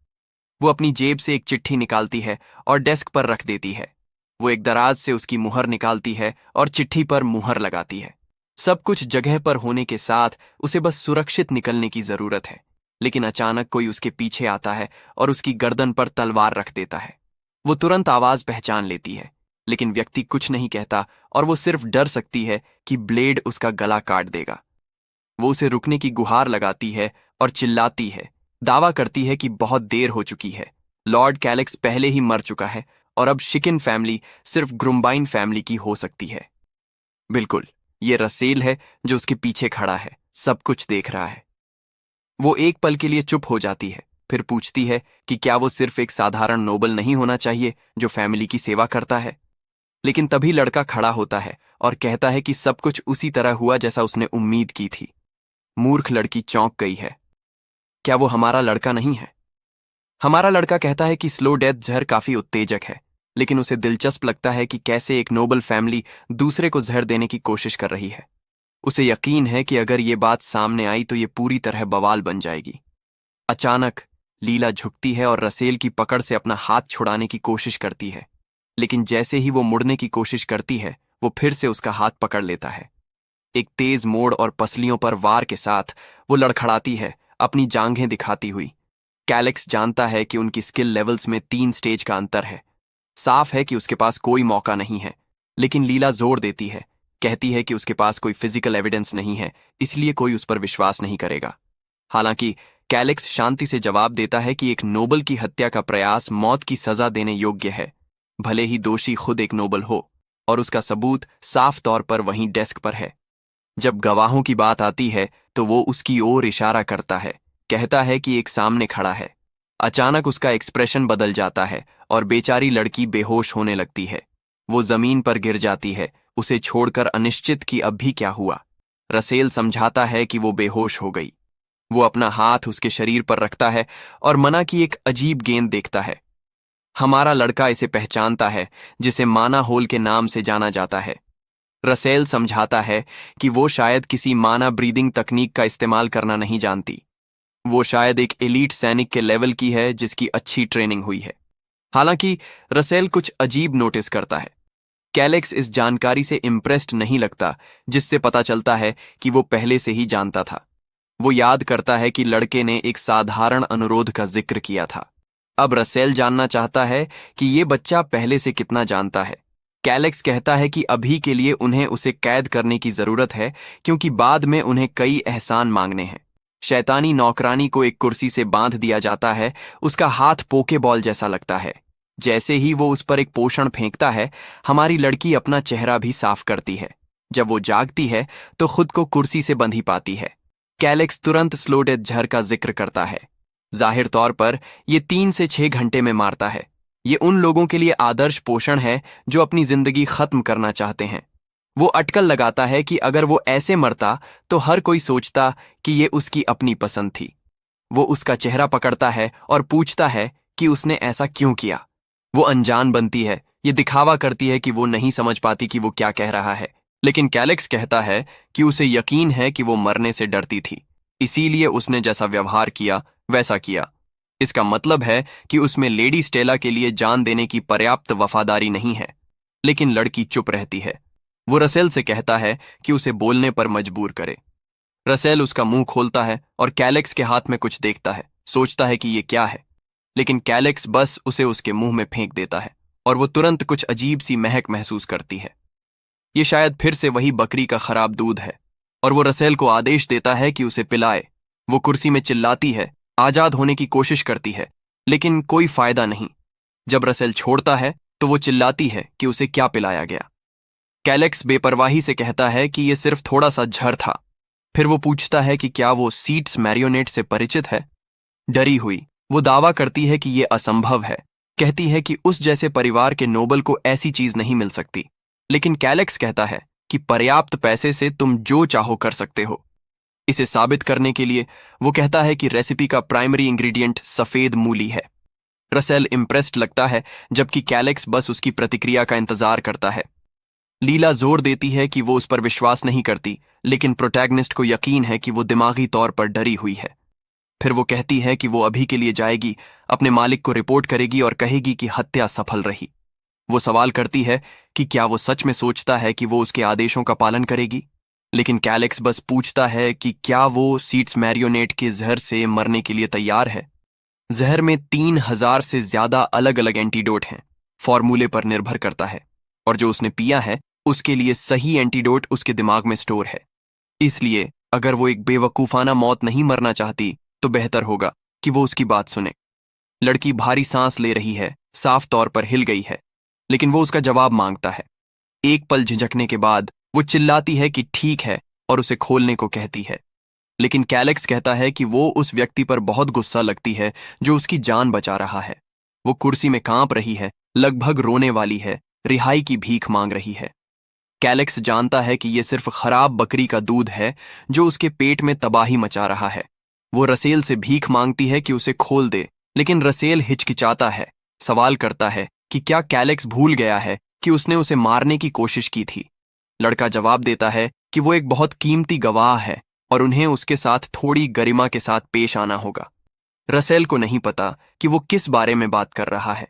वो अपनी जेब से एक चिट्ठी निकालती है और डेस्क पर रख देती है। वो एक दराज से उसकी मुहर निकालती है और चिट्ठी पर मुहर लगाती है। सब कुछ जगह पर होने के साथ उसे बस सुरक्षित निकलने की जरूरत है। लेकिन अचानक कोई उसके पीछे आता है और उसकी गर्दन पर तलवार रख देता है। वो तुरंत आवाज पहचान लेती है, लेकिन व्यक्ति कुछ नहीं कहता और वो सिर्फ डर सकती है कि ब्लेड उसका गला काट देगा। वो उसे रुकने की गुहार लगाती है और चिल्लाती है, दावा करती है कि बहुत देर हो चुकी है। लॉर्ड कैलेक्स पहले ही मर चुका है और अब शिकिन फैमिली सिर्फ ग्रुम्बाइन फैमिली की हो सकती है। बिल्कुल, ये रसेल है जो उसके पीछे खड़ा है, सब कुछ देख रहा है। वो एक पल के लिए चुप हो जाती है, फिर पूछती है कि क्या वो सिर्फ एक साधारण नोबल नहीं होना चाहिए जो फैमिली की सेवा करता है। लेकिन तभी लड़का खड़ा होता है और कहता है कि सब कुछ उसी तरह हुआ जैसा उसने उम्मीद की थी। मूर्ख लड़की चौंक गई है। क्या वो हमारा लड़का नहीं है? हमारा लड़का कहता है कि स्लो डेथ जहर काफी उत्तेजक है, लेकिन उसे दिलचस्प लगता है कि कैसे एक नोबल फैमिली दूसरे को जहर देने की कोशिश कर रही है। उसे यकीन है कि अगर ये बात सामने आई तो ये पूरी तरह बवाल बन जाएगी। अचानक लीला झुकती है और रसेल की पकड़ से अपना हाथ छुड़ाने की कोशिश करती है, लेकिन जैसे ही वो मुड़ने की कोशिश करती है, वो फिर से उसका हाथ पकड़ लेता है। एक तेज मोड़ और पसलियों पर वार के साथ वो लड़खड़ाती है, अपनी जांघें दिखाती हुई। कैलेक्स जानता है कि उनकी स्किल लेवल्स में 3 स्टेज का अंतर है। साफ है कि उसके पास कोई मौका नहीं है, लेकिन लीला जोर देती है, कहती है कि उसके पास कोई फिजिकल एविडेंस नहीं है, इसलिए कोई उस पर विश्वास नहीं करेगा। हालांकि कैलेक्स शांति से जवाब देता है कि एक नोबल की हत्या का प्रयास मौत की सजा देने योग्य है, भले ही दोषी खुद एक नोबल हो, और उसका सबूत साफ तौर पर वहीं डेस्क पर है। जब गवाहों की बात आती है तो वो उसकी ओर इशारा करता है, कहता है कि एक सामने खड़ा है। अचानक उसका एक्सप्रेशन बदल जाता है और बेचारी लड़की बेहोश होने लगती है। वो जमीन पर गिर जाती है, उसे छोड़कर अनिश्चित कि अब भी क्या हुआ। रसेल समझाता है कि वो बेहोश हो गई। वो अपना हाथ उसके शरीर पर रखता है और मना की एक अजीब गेंद देखता है। हमारा लड़का इसे पहचानता है, जिसे माना होल के नाम से जाना जाता है। रसेल समझाता है कि वो शायद किसी माना ब्रीदिंग तकनीक का इस्तेमाल करना नहीं जानती। वो शायद एक एलीट सैनिक के लेवल की है जिसकी अच्छी ट्रेनिंग हुई है। हालांकि रसेल कुछ अजीब नोटिस करता है। कैलेक्स इस जानकारी से इम्प्रेस्ड नहीं लगता, जिससे पता चलता है कि वो पहले से ही जानता था। वो याद करता है कि लड़के ने एक साधारण अनुरोध का जिक्र किया था। अब रसेल जानना चाहता है कि ये बच्चा पहले से कितना जानता है। कैलेक्स कहता है कि अभी के लिए उन्हें उसे कैद करने की जरूरत है, क्योंकि बाद में उन्हें कई एहसान मांगने हैं। शैतानी नौकरानी को एक कुर्सी से बांध दिया जाता है, उसका हाथ पोकेबॉल जैसा लगता है। जैसे ही वो उस पर एक पोषण फेंकता है, हमारी लड़की अपना चेहरा भी साफ करती है। जब वो जागती है तो खुद को कुर्सी से बंधी पाती है। कैलेक्स तुरंत स्लो डेथ जहर का जिक्र करता है। जाहिर तौर पर ये 3 से 6 घंटे में मारता है। ये उन लोगों के लिए आदर्श पोषण है जो अपनी जिंदगी खत्म करना चाहते हैं। वो अटकल लगाता है कि अगर वो ऐसे मरता तो हर कोई सोचता कि ये उसकी अपनी पसंद थी। वो उसका चेहरा पकड़ता है और पूछता है कि उसने ऐसा क्यों किया। वो अनजान बनती है, ये दिखावा करती है कि वो नहीं समझ पाती कि वो क्या कह रहा है। लेकिन कैलेक्स कहता है कि उसे यकीन है कि वो मरने से डरती थी, इसीलिए उसने जैसा व्यवहार किया वैसा किया। इसका मतलब है कि उसमें लेडी स्टेला के लिए जान देने की पर्याप्त वफादारी नहीं है। लेकिन लड़की चुप रहती है। वो रसेल से कहता है कि उसे बोलने पर मजबूर करे। रसेल उसका मुंह खोलता है और कैलेक्स के हाथ में कुछ देखता है, सोचता है कि ये क्या है। लेकिन कैलेक्स बस उसे उसके मुंह में फेंक देता है और वो तुरंत कुछ अजीब सी महक महसूस करती है। ये शायद फिर से वही बकरी का खराब दूध है, और वो रसेल को आदेश देता है कि उसे पिलाए। वो कुर्सी में चिल्लाती है, आजाद होने की कोशिश करती है, लेकिन कोई फायदा नहीं। जब रसेल छोड़ता है तो वो चिल्लाती है कि उसे क्या पिलाया गया। कैलेक्स बेपरवाही से कहता है कि ये सिर्फ थोड़ा सा जहर था। फिर वो पूछता है कि क्या वो सीट्स मैरियोनेट से परिचित है। डरी हुई वो दावा करती है कि ये असंभव है, कहती है कि उस जैसे परिवार के नोबल को ऐसी चीज नहीं मिल सकती। लेकिन कैलेक्स कहता है कि पर्याप्त पैसे से तुम जो चाहो कर सकते हो। इसे साबित करने के लिए वो कहता है कि रेसिपी का प्राइमरी इंग्रेडिएंट सफेद मूली है। रसेल इम्प्रेस्ड लगता है, जबकि कैलेक्स बस उसकी प्रतिक्रिया का इंतजार करता है। लीला जोर देती है कि वो उस पर विश्वास नहीं करती, लेकिन प्रोटैगनिस्ट को यकीन है कि वो दिमागी तौर पर डरी हुई है। फिर वो कहती है कि वो अभी के लिए जाएगी, अपने मालिक को रिपोर्ट करेगी और कहेगी कि हत्या सफल रही। वो सवाल करती है कि क्या वो सच में सोचता है कि वो उसके आदेशों का पालन करेगी। लेकिन कैलेक्स बस पूछता है कि क्या वो सीट्स मैरियोनेट के जहर से मरने के लिए तैयार है। जहर में 3000 से ज्यादा अलग अलग एंटीडोट हैं, फॉर्मूले पर निर्भर करता है, और जो उसने पिया है उसके लिए सही एंटीडोट उसके दिमाग में स्टोर है। इसलिए अगर वो एक बेवकूफाना मौत नहीं मरना चाहती तो बेहतर होगा कि वो उसकी बात सुने। लड़की भारी सांस ले रही है, साफ तौर पर हिल गई है, लेकिन वो उसका जवाब मांगता है। एक पल झिझकने के बाद वो चिल्लाती है कि ठीक है और उसे खोलने को कहती है। लेकिन कैलेक्स कहता है कि वो उस व्यक्ति पर बहुत गुस्सा लगती है जो उसकी जान बचा रहा है। वो कुर्सी में कांप रही है, लगभग रोने वाली है, रिहाई की भीख मांग रही है। कैलेक्स जानता है कि ये सिर्फ खराब बकरी का दूध है जो उसके पेट में तबाही मचा रहा है। वो रसेल से भीख मांगती है कि उसे खोल दे, लेकिन रसेल हिचकिचाता है, सवाल करता है कि क्या कैलेक्स भूल गया है कि उसने उसे मारने की कोशिश की थी। लड़का जवाब देता है कि वो एक बहुत कीमती गवाह है और उन्हें उसके साथ थोड़ी गरिमा के साथ पेश आना होगा। रसेल को नहीं पता कि वो किस बारे में बात कर रहा है।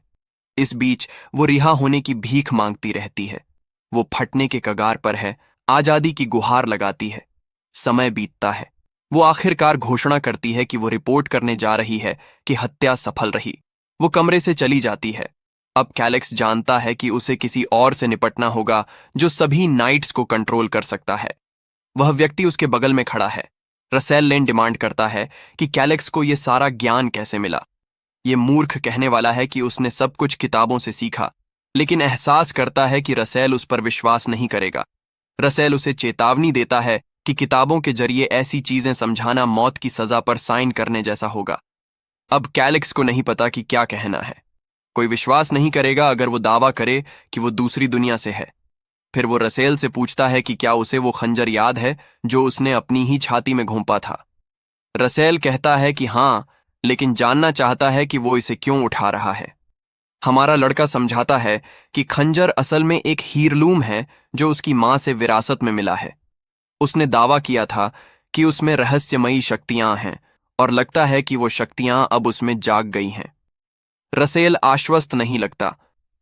इस बीच वो रिहा होने की भीख मांगती रहती है। वो फटने के कगार पर है, आजादी की गुहार लगाती है। समय बीतता है। वो आखिरकार घोषणा करती है कि वो रिपोर्ट करने जा रही है कि हत्या सफल रही। वो कमरे से चली जाती है। अब कैलेक्स जानता है कि उसे किसी और से निपटना होगा जो सभी नाइट्स को कंट्रोल कर सकता है। वह व्यक्ति उसके बगल में खड़ा है। रसेल लेन डिमांड करता है कि कैलेक्स को यह सारा ज्ञान कैसे मिला। ये मूर्ख कहने वाला है कि उसने सब कुछ किताबों से सीखा, लेकिन एहसास करता है कि रसेल उस पर विश्वास नहीं करेगा। रसेल उसे चेतावनी देता है कि किताबों के जरिए ऐसी चीजें समझाना मौत की सजा पर साइन करने जैसा होगा। अब कैलेक्स को नहीं पता कि क्या कहना है। कोई विश्वास नहीं करेगा अगर वो दावा करे कि वो दूसरी दुनिया से है। फिर वो रसेल से पूछता है कि क्या उसे वो खंजर याद है जो उसने अपनी ही छाती में घोंपा था। रसेल कहता है कि हाँ, लेकिन जानना चाहता है कि वो इसे क्यों उठा रहा है। हमारा लड़का समझाता है कि खंजर असल में एक हीरलूम है जो उसकी मां से विरासत में मिला है। उसने दावा किया था कि उसमें रहस्यमयी शक्तियां हैं और लगता है कि वो शक्तियां अब उसमें जाग गई हैं। रसेल आश्वस्त नहीं लगता,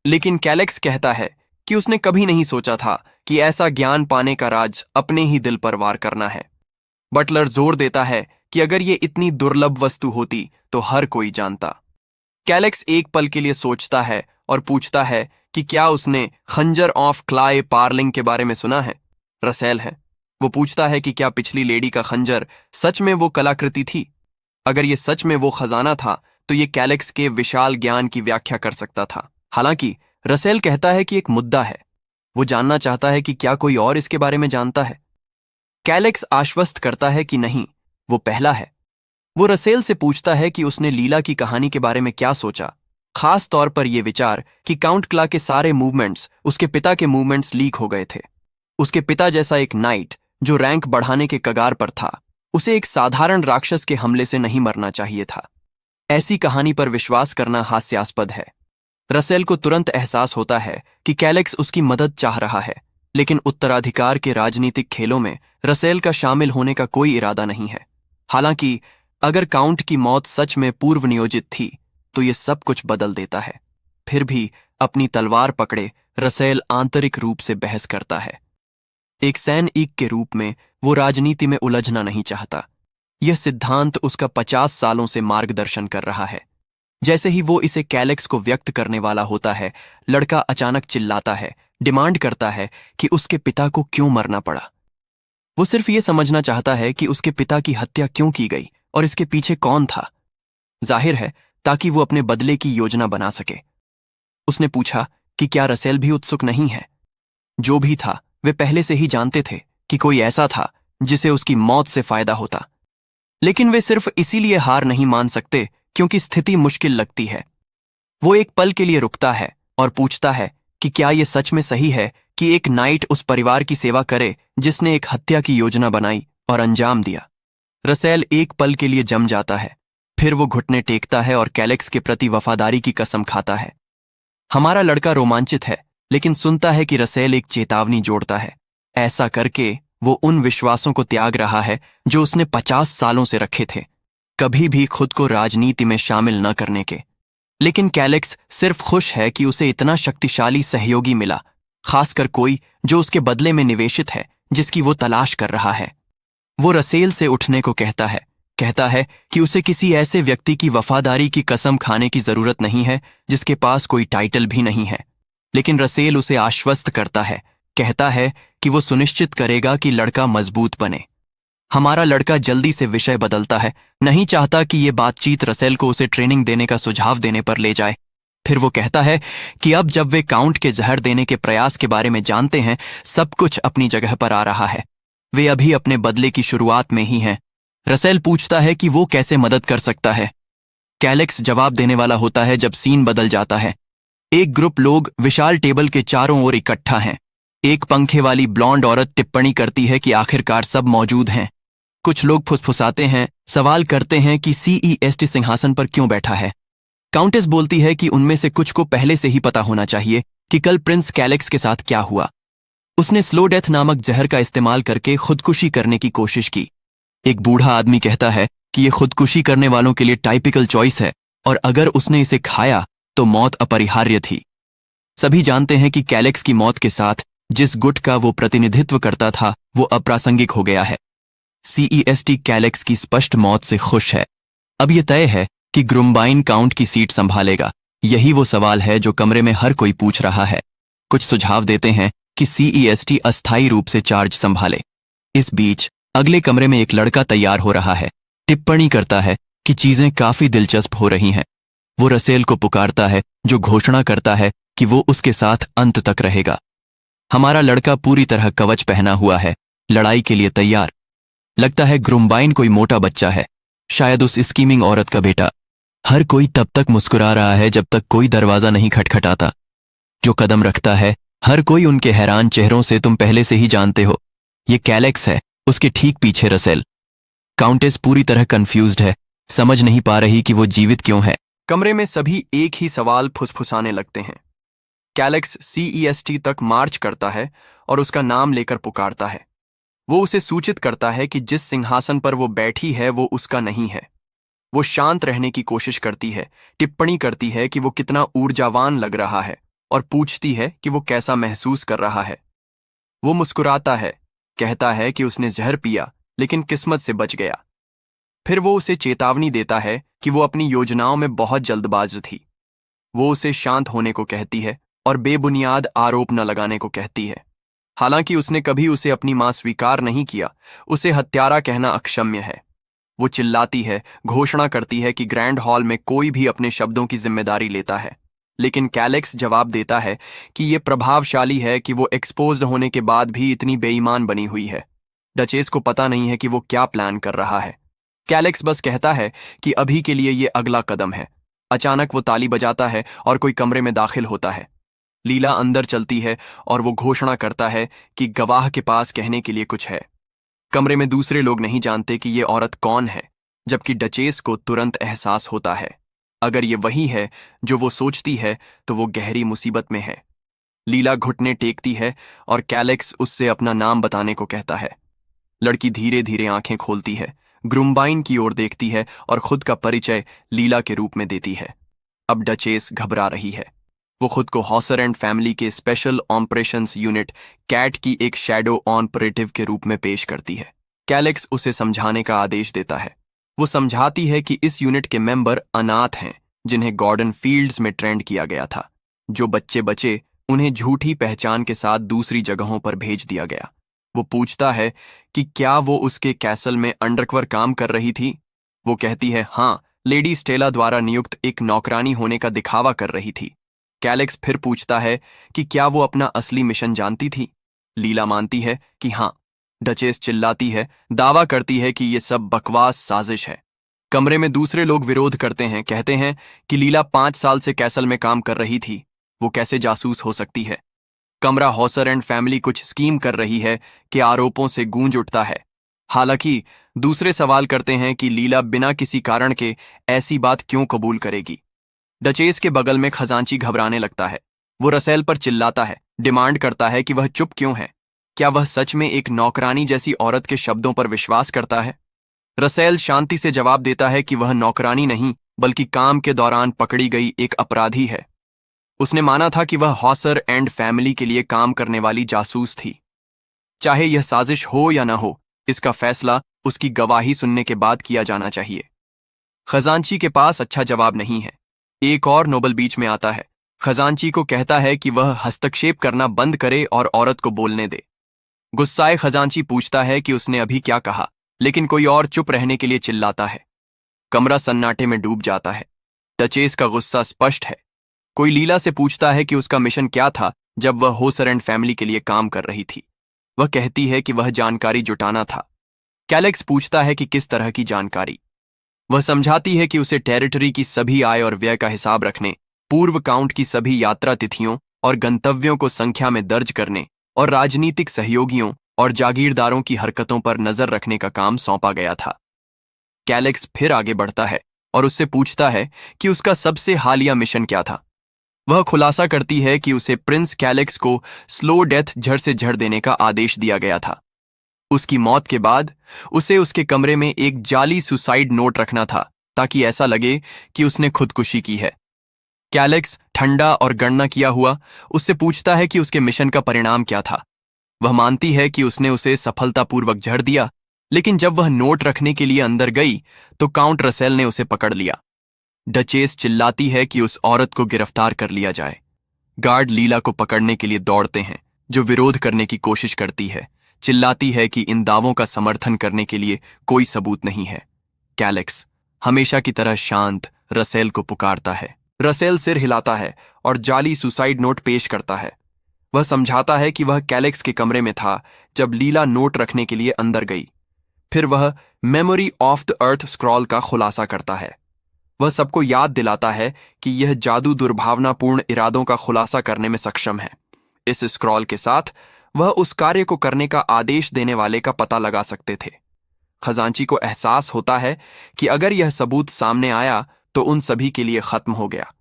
लेकिन कैलेक्स कहता है कि उसने कभी नहीं सोचा था कि ऐसा ज्ञान पाने का राज अपने ही दिल पर वार करना है। बटलर जोर देता है कि अगर ये इतनी दुर्लभ वस्तु होती तो हर कोई जानता। कैलेक्स एक पल के लिए सोचता है और पूछता है कि क्या उसने खंजर ऑफ क्लाय पार्लिंग के बारे में सुना है। रसेल है। वो पूछता है कि क्या पिछली लेडी का खंजर सच में वो कलाकृति थी। अगर ये सच में वो खजाना था तो ये कैलेक्स के विशाल ज्ञान की व्याख्या कर सकता था। हालांकि रसेल कहता है कि एक मुद्दा है। वो जानना चाहता है कि क्या कोई और इसके बारे में जानता है। कैलेक्स आश्वस्त करता है कि नहीं, वो पहला है। वो रसेल से पूछता है कि उसने लीला की कहानी के बारे में क्या सोचा, खास तौर पर यह विचार कि काउंट क्ला के सारे मूवमेंट्स उसके पिता के मूवमेंट्स लीक हो गए थे। उसके पिता जैसा एक नाइट जो रैंक बढ़ाने के कगार पर था, उसे एक साधारण राक्षस के हमले से नहीं मरना चाहिए था। ऐसी कहानी पर विश्वास करना हास्यास्पद है। रसेल को तुरंत एहसास होता है कि कैलेक्स उसकी मदद चाह रहा है, लेकिन उत्तराधिकार के राजनीतिक खेलों में रसेल का शामिल होने का कोई इरादा नहीं है। हालांकि अगर काउंट की मौत सच में पूर्व नियोजित थी तो ये सब कुछ बदल देता है। फिर भी अपनी तलवार पकड़े रसेल आंतरिक रूप से बहस करता है। एक सैनिक के रूप में वो राजनीति में उलझना नहीं चाहता। यह सिद्धांत उसका 50 सालों से मार्गदर्शन कर रहा है। जैसे ही वो इसे कैलेक्स को व्यक्त करने वाला होता है, लड़का अचानक चिल्लाता है, डिमांड करता है कि उसके पिता को क्यों मरना पड़ा। वो सिर्फ ये समझना चाहता है कि उसके पिता की हत्या क्यों की गई और इसके पीछे कौन था। जाहिर है ताकि वो अपने बदले की योजना बना सके। उसने पूछा कि क्या रसेल भी उत्सुक नहीं है। जो भी था वे पहले से ही जानते थे कि कोई ऐसा था जिसे उसकी मौत से फायदा होता, लेकिन वे सिर्फ इसीलिए हार नहीं मान सकते क्योंकि स्थिति मुश्किल लगती है। वो एक पल के लिए रुकता है और पूछता है कि क्या यह सच में सही है कि एक नाइट उस परिवार की सेवा करे जिसने एक हत्या की योजना बनाई और अंजाम दिया। रसेल एक पल के लिए जम जाता है, फिर वो घुटने टेकता है और कैलेक्स के प्रति वफादारी की कसम खाता है। हमारा लड़का रोमांचित है, लेकिन सुनता है कि रसेल एक चेतावनी जोड़ता है। ऐसा करके वो उन विश्वासों को त्याग रहा है जो उसने 50 सालों से रखे थे, कभी भी खुद को राजनीति में शामिल न करने के। लेकिन कैलेक्स सिर्फ खुश है कि उसे इतना शक्तिशाली सहयोगी मिला, खासकर कोई जो उसके बदले में निवेशित है, जिसकी वो तलाश कर रहा है। वो रसेल से उठने को कहता है कि उसे किसी ऐसे व्यक्ति की वफादारी की कसम खाने की जरूरत नहीं है जिसके पास कोई टाइटल भी नहीं है। लेकिन रसेल उसे आश्वस्त करता है, कहता है कि वो सुनिश्चित करेगा कि लड़का मजबूत बने। हमारा लड़का जल्दी से विषय बदलता है, नहीं चाहता कि ये बातचीत रसेल को उसे ट्रेनिंग देने का सुझाव देने पर ले जाए। फिर वो कहता है कि अब जब वे काउंट के जहर देने के प्रयास के बारे में जानते हैं, सब कुछ अपनी जगह पर आ रहा है। वे अभी अपने बदले की शुरुआत में ही हैं। रसेल पूछता है कि वो कैसे मदद कर सकता है। कैलेक्स जवाब देने वाला होता है जब सीन बदल जाता है। एक ग्रुप लोग विशाल टेबल के चारों ओर इकट्ठा हैं। एक पंखे वाली ब्लॉन्ड औरत टिप्पणी करती है कि आखिरकार सब मौजूद हैं। कुछ लोग फुसफुसाते हैं, सवाल करते हैं कि सीईएसटी सिंहासन पर क्यों बैठा है। काउंटेस बोलती है कि उनमें से कुछ को पहले से ही पता होना चाहिए कि कल प्रिंस कैलेक्स के साथ क्या हुआ। उसने स्लो डेथ नामक जहर का इस्तेमाल करके खुदकुशी करने की कोशिश की। एक बूढ़ा आदमी कहता है कि यह खुदकुशी करने वालों के लिए टाइपिकल चॉइस है और अगर उसने इसे खाया तो मौत अपरिहार्य थी। सभी जानते हैं कि कैलेक्स की मौत के साथ जिस गुट का वो प्रतिनिधित्व करता था वो अप्रासंगिक हो गया है। सीईएसटी कैलेक्स की स्पष्ट मौत से खुश है। अब यह तय है कि ग्रुम्बाइन काउंट की सीट संभालेगा। यही वो सवाल है जो कमरे में हर कोई पूछ रहा है। कुछ सुझाव देते हैं कि सीईएसटी अस्थायी रूप से चार्ज संभाले। इस बीच अगले कमरे में एक लड़का तैयार हो रहा है। टिप्पणी करता है कि चीजें काफी दिलचस्प हो रही हैं। वो रसेल को पुकारता है जो घोषणा करता है कि वो उसके साथ अंत तक रहेगा। हमारा लड़का पूरी तरह कवच पहना हुआ है, लड़ाई के लिए तैयार। लगता है ग्रुम्बाइन कोई मोटा बच्चा है, शायद उस स्कीमिंग औरत का बेटा। हर कोई तब तक मुस्कुरा रहा है जब तक कोई दरवाजा नहीं खटखटाता। जो कदम रखता है, हर कोई उनके हैरान चेहरों से तुम पहले से ही जानते हो, ये कैलेक्स है, उसके ठीक पीछे रसेल। काउंटेस पूरी तरह कंफ्यूज्ड है, समझ नहीं पा रही कि वो जीवित क्यों है। कमरे में सभी एक ही सवाल फुसफुसाने लगते हैं। कैलेक्स सीईएसटी तक मार्च करता है और उसका नाम लेकर पुकारता है। वो उसे सूचित करता है कि जिस सिंहासन पर वो बैठी है वो उसका नहीं है। वो शांत रहने की कोशिश करती है, टिप्पणी करती है कि वो कितना ऊर्जावान लग रहा है और पूछती है कि वो कैसा महसूस कर रहा है। वो मुस्कुराता है, कहता है कि उसने जहर पिया लेकिन किस्मत से बच गया। फिर वो उसे चेतावनी देता है कि वो अपनी योजनाओं में बहुत जल्दबाज थी। वो उसे शांत होने को कहती है और बेबुनियाद आरोप न लगाने को कहती है। हालांकि उसने कभी उसे अपनी मां स्वीकार नहीं किया, उसे हत्यारा कहना अक्षम्य है। वो चिल्लाती है, घोषणा करती है कि ग्रैंड हॉल में कोई भी अपने शब्दों की जिम्मेदारी लेता है। लेकिन कैलेक्स जवाब देता है कि ये प्रभावशाली है कि वो एक्सपोज्ड होने के बाद भी इतनी बेईमान बनी हुई है। डचेस को पता नहीं है कि वो क्या प्लान कर रहा है। कैलेक्स बस कहता है कि अभी के लिए ये अगला कदम है। अचानक वो ताली बजाता है और कोई कमरे में दाखिल होता है। लीला अंदर चलती है और वो घोषणा करता है कि गवाह के पास कहने के लिए कुछ है। कमरे में दूसरे लोग नहीं जानते कि ये औरत कौन है, जबकि डचेस को तुरंत एहसास होता है अगर ये वही है जो वो सोचती है तो वो गहरी मुसीबत में है। लीला घुटने टेकती है और कैलेक्स उससे अपना नाम बताने को कहता है। लड़की धीरे धीरे आंखें खोलती है, ग्रुम्बाइन की ओर देखती है और खुद का परिचय लीला के रूप में देती है। अब डचेस घबरा रही है। वो खुद को हॉसर एंड फैमिली के स्पेशल ऑपरेशंस यूनिट कैट की एक शैडो ऑपरेटिव के रूप में पेश करती है। कैलेक्स उसे समझाने का आदेश देता है। वो समझाती है कि इस यूनिट के मेंबर अनाथ हैं जिन्हें गॉर्डन फील्ड्स में ट्रेंड किया गया था। जो बच्चे बचे उन्हें झूठी पहचान के साथ दूसरी जगहों पर भेज दिया गया। वो पूछता है कि क्या वो उसके कैसल में अंडरकवर काम कर रही थी। वो कहती है हाँ, लेडी स्टेला द्वारा नियुक्त एक नौकरानी होने का दिखावा कर रही थी। कैलेक्स फिर पूछता है कि क्या वो अपना असली मिशन जानती थी। लीला मानती है कि हाँ। डचेस चिल्लाती है, दावा करती है कि ये सब बकवास साजिश है। कमरे में दूसरे लोग विरोध करते हैं, कहते हैं कि लीला 5 साल से कैसल में काम कर रही थी, वो कैसे जासूस हो सकती है। कमरा हॉसर एंड फैमिली कुछ स्कीम कर रही है कि आरोपों से गूंज उठता है। हालांकि दूसरे सवाल करते हैं कि लीला बिना किसी कारण के ऐसी बात क्यों कबूल करेगी। डचेस के बगल में खजांची घबराने लगता है। वो रसेल पर चिल्लाता है, डिमांड करता है कि वह चुप क्यों है। क्या वह सच में एक नौकरानी जैसी औरत के शब्दों पर विश्वास करता है? रसेल शांति से जवाब देता है कि वह नौकरानी नहीं बल्कि काम के दौरान पकड़ी गई एक अपराधी है। उसने माना था कि वह हॉसर एंड फैमिली के लिए काम करने वाली जासूस थी। चाहे यह साजिश हो या न हो, इसका फैसला उसकी गवाही सुनने के बाद किया जाना चाहिए। खजांची के पास अच्छा जवाब नहीं है। एक और नोबल बीच में आता है। खजांची को कहता है कि वह हस्तक्षेप करना बंद करे और औरत को बोलने दे। गुस्साए खजांची पूछता है कि उसने अभी क्या कहा, लेकिन कोई और चुप रहने के लिए चिल्लाता है। कमरा सन्नाटे में डूब जाता है। डचेस का गुस्सा स्पष्ट है। कोई लीला से पूछता है कि उसका मिशन क्या था जब वह होसर एंड फैमिली के लिए काम कर रही थी। वह कहती है कि वह जानकारी जुटाना था। कैलेक्स पूछता है कि किस तरह की जानकारी। वह समझाती है कि उसे टेरिटरी की सभी आय और व्यय का हिसाब रखने, पूर्व काउंट की सभी यात्रा तिथियों और गंतव्यों को संख्या में दर्ज करने और राजनीतिक सहयोगियों और जागीरदारों की हरकतों पर नजर रखने का काम सौंपा गया था। कैलेक्स फिर आगे बढ़ता है और उससे पूछता है कि उसका सबसे हालिया मिशन क्या था। वह खुलासा करती है कि उसे प्रिंस कैलेक्स को स्लो डेथ झड़ से झड़ देने का आदेश दिया गया था। उसकी मौत के बाद उसे उसके कमरे में एक जाली सुसाइड नोट रखना था ताकि ऐसा लगे कि उसने खुदकुशी की है। कैलेक्स ठंडा और गणना किया हुआ उससे पूछता है कि उसके मिशन का परिणाम क्या था। वह मानती है कि उसने उसे सफलतापूर्वक झड़ दिया, लेकिन जब वह नोट रखने के लिए अंदर गई तो काउंट रसेल ने उसे पकड़ लिया। डचेस चिल्लाती है कि उस औरत को गिरफ्तार कर लिया जाए। गार्ड लीला को पकड़ने के लिए दौड़ते हैं, जो विरोध करने की कोशिश करती है। चिल्लाती है कि इन दावों का समर्थन करने के लिए कोई सबूत नहीं है। कैलेक्स हमेशा की तरह शांत रसेल को पुकारता है। रसेल सिर हिलाता है और जाली सुसाइड नोट पेश करता है। वह समझाता है कि वह कैलेक्स के कमरे में था जब लीला नोट रखने के लिए अंदर गई। फिर वह memory of the earth scroll का खुलासा करता है। वह सबको याद दिलाता है कि यह जादू दुर्भावनापूर्ण इरादों का खुलासा करने में सक्षम है। इस स्क्रॉल के साथ वह उस कार्य को करने का आदेश देने वाले का पता लगा सकते थे। खजांची को एहसास होता है कि अगर यह सबूत सामने आया तो उन सभी के लिए खत्म हो गया।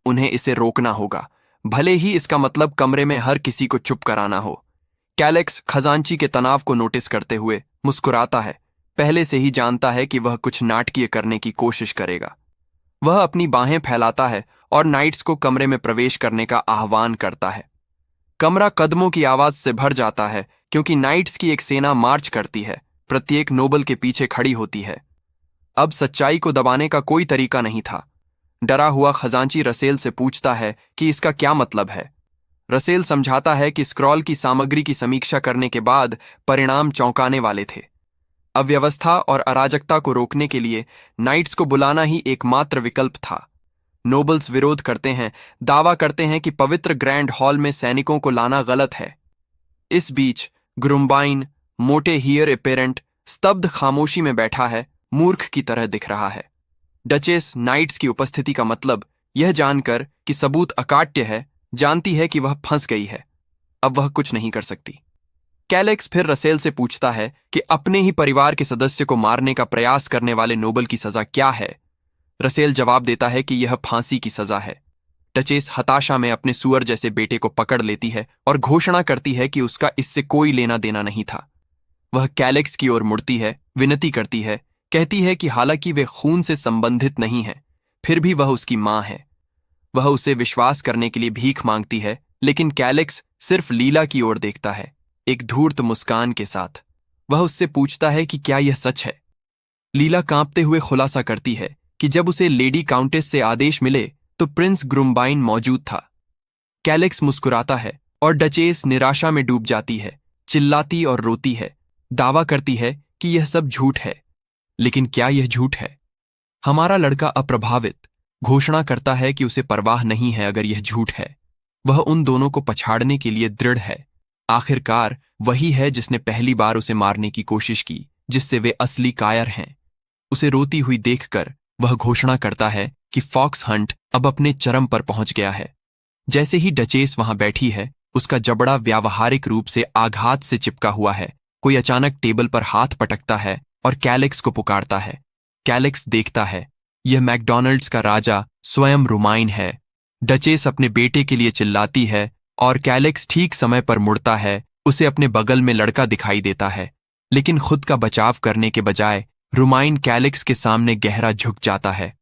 उन्हें इसे रोकना होगा, भले ही इसका मतलब कमरे में हर किसी को चुप कराना हो। कैलेक्स खजांची के तनाव को नोटिस करते हुए मुस्कुराता है। पहले से ही जानता है कि वह कुछ नाटकीय करने की कोशिश करेगा। वह अपनी बाहें फैलाता है और नाइट्स को कमरे में प्रवेश करने का आह्वान करता है। कमरा कदमों की आवाज से भर जाता है क्योंकि नाइट्स की एक सेना मार्च करती है, प्रत्येक नोबल के पीछे खड़ी होती है। अब सच्चाई को दबाने का कोई तरीका नहीं था। डरा हुआ खजांची रसेल से पूछता है कि इसका क्या मतलब है। रसेल समझाता है कि स्क्रॉल की सामग्री की समीक्षा करने के बाद परिणाम चौंकाने वाले थे। अव्यवस्था और अराजकता को रोकने के लिए नाइट्स को बुलाना ही एकमात्र विकल्प था। नोबल्स विरोध करते हैं, दावा करते हैं कि पवित्र ग्रैंड हॉल में सैनिकों को लाना गलत है। इस बीच ग्रुम्बाइन, मोटे हियर एपेरेंट, स्तब्ध खामोशी में बैठा है, मूर्ख की तरह दिख रहा है। डचेस नाइट्स की उपस्थिति का मतलब यह जानकर कि सबूत अकाट्य है, जानती है कि वह फंस गई है। अब वह कुछ नहीं कर सकती। कैलेक्स फिर रसेल से पूछता है कि अपने ही परिवार के सदस्य को मारने का प्रयास करने वाले नोबल की सजा क्या है। रसेल जवाब देता है कि यह फांसी की सजा है। डचेस हताशा में अपने सुअर जैसे बेटे को पकड़ लेती है और घोषणा करती है कि उसका इससे कोई लेना देना नहीं था। वह कैलेक्स की ओर मुड़ती है, विनती करती है, कहती है कि हालांकि वे खून से संबंधित नहीं है, फिर भी वह उसकी मां है। वह उसे विश्वास करने के लिए भीख मांगती है, लेकिन कैलेक्स सिर्फ लीला की ओर देखता है, एक धूर्त मुस्कान के साथ। वह उससे पूछता है कि क्या यह सच है। लीला कांपते हुए खुलासा करती है कि जब उसे लेडी काउंटेस से आदेश मिले तो प्रिंस ग्रुम्बाइन मौजूद था। कैलेक्स मुस्कुराता है और डचेस निराशा में डूब जाती है, चिल्लाती और रोती है, दावा करती है कि यह सब झूठ है। लेकिन क्या यह झूठ है? हमारा लड़का अप्रभावित घोषणा करता है कि उसे परवाह नहीं है अगर यह झूठ है। वह उन दोनों को पछाड़ने के लिए दृढ़ है। आखिरकार वही है जिसने पहली बार उसे मारने की कोशिश की, जिससे वे असली कायर हैं। उसे रोती हुई देखकर वह घोषणा करता है कि फॉक्स हंट अब अपने चरम पर पहुंच गया है। जैसे ही डचेस वहां बैठी है, उसका जबड़ा व्यावहारिक रूप से आघात से चिपका हुआ है। कोई अचानक टेबल पर हाथ पटकता है और कैलेक्स को पुकारता है। कैलेक्स देखता है, यह मैकडॉनल्ड्स का राजा स्वयं रुमाइन है। डचेस अपने बेटे के लिए चिल्लाती है और कैलेक्स ठीक समय पर मुड़ता है। उसे अपने बगल में लड़का दिखाई देता है, लेकिन खुद का बचाव करने के बजाय रुमाइन कैलेक्स के सामने गहरा झुक जाता है।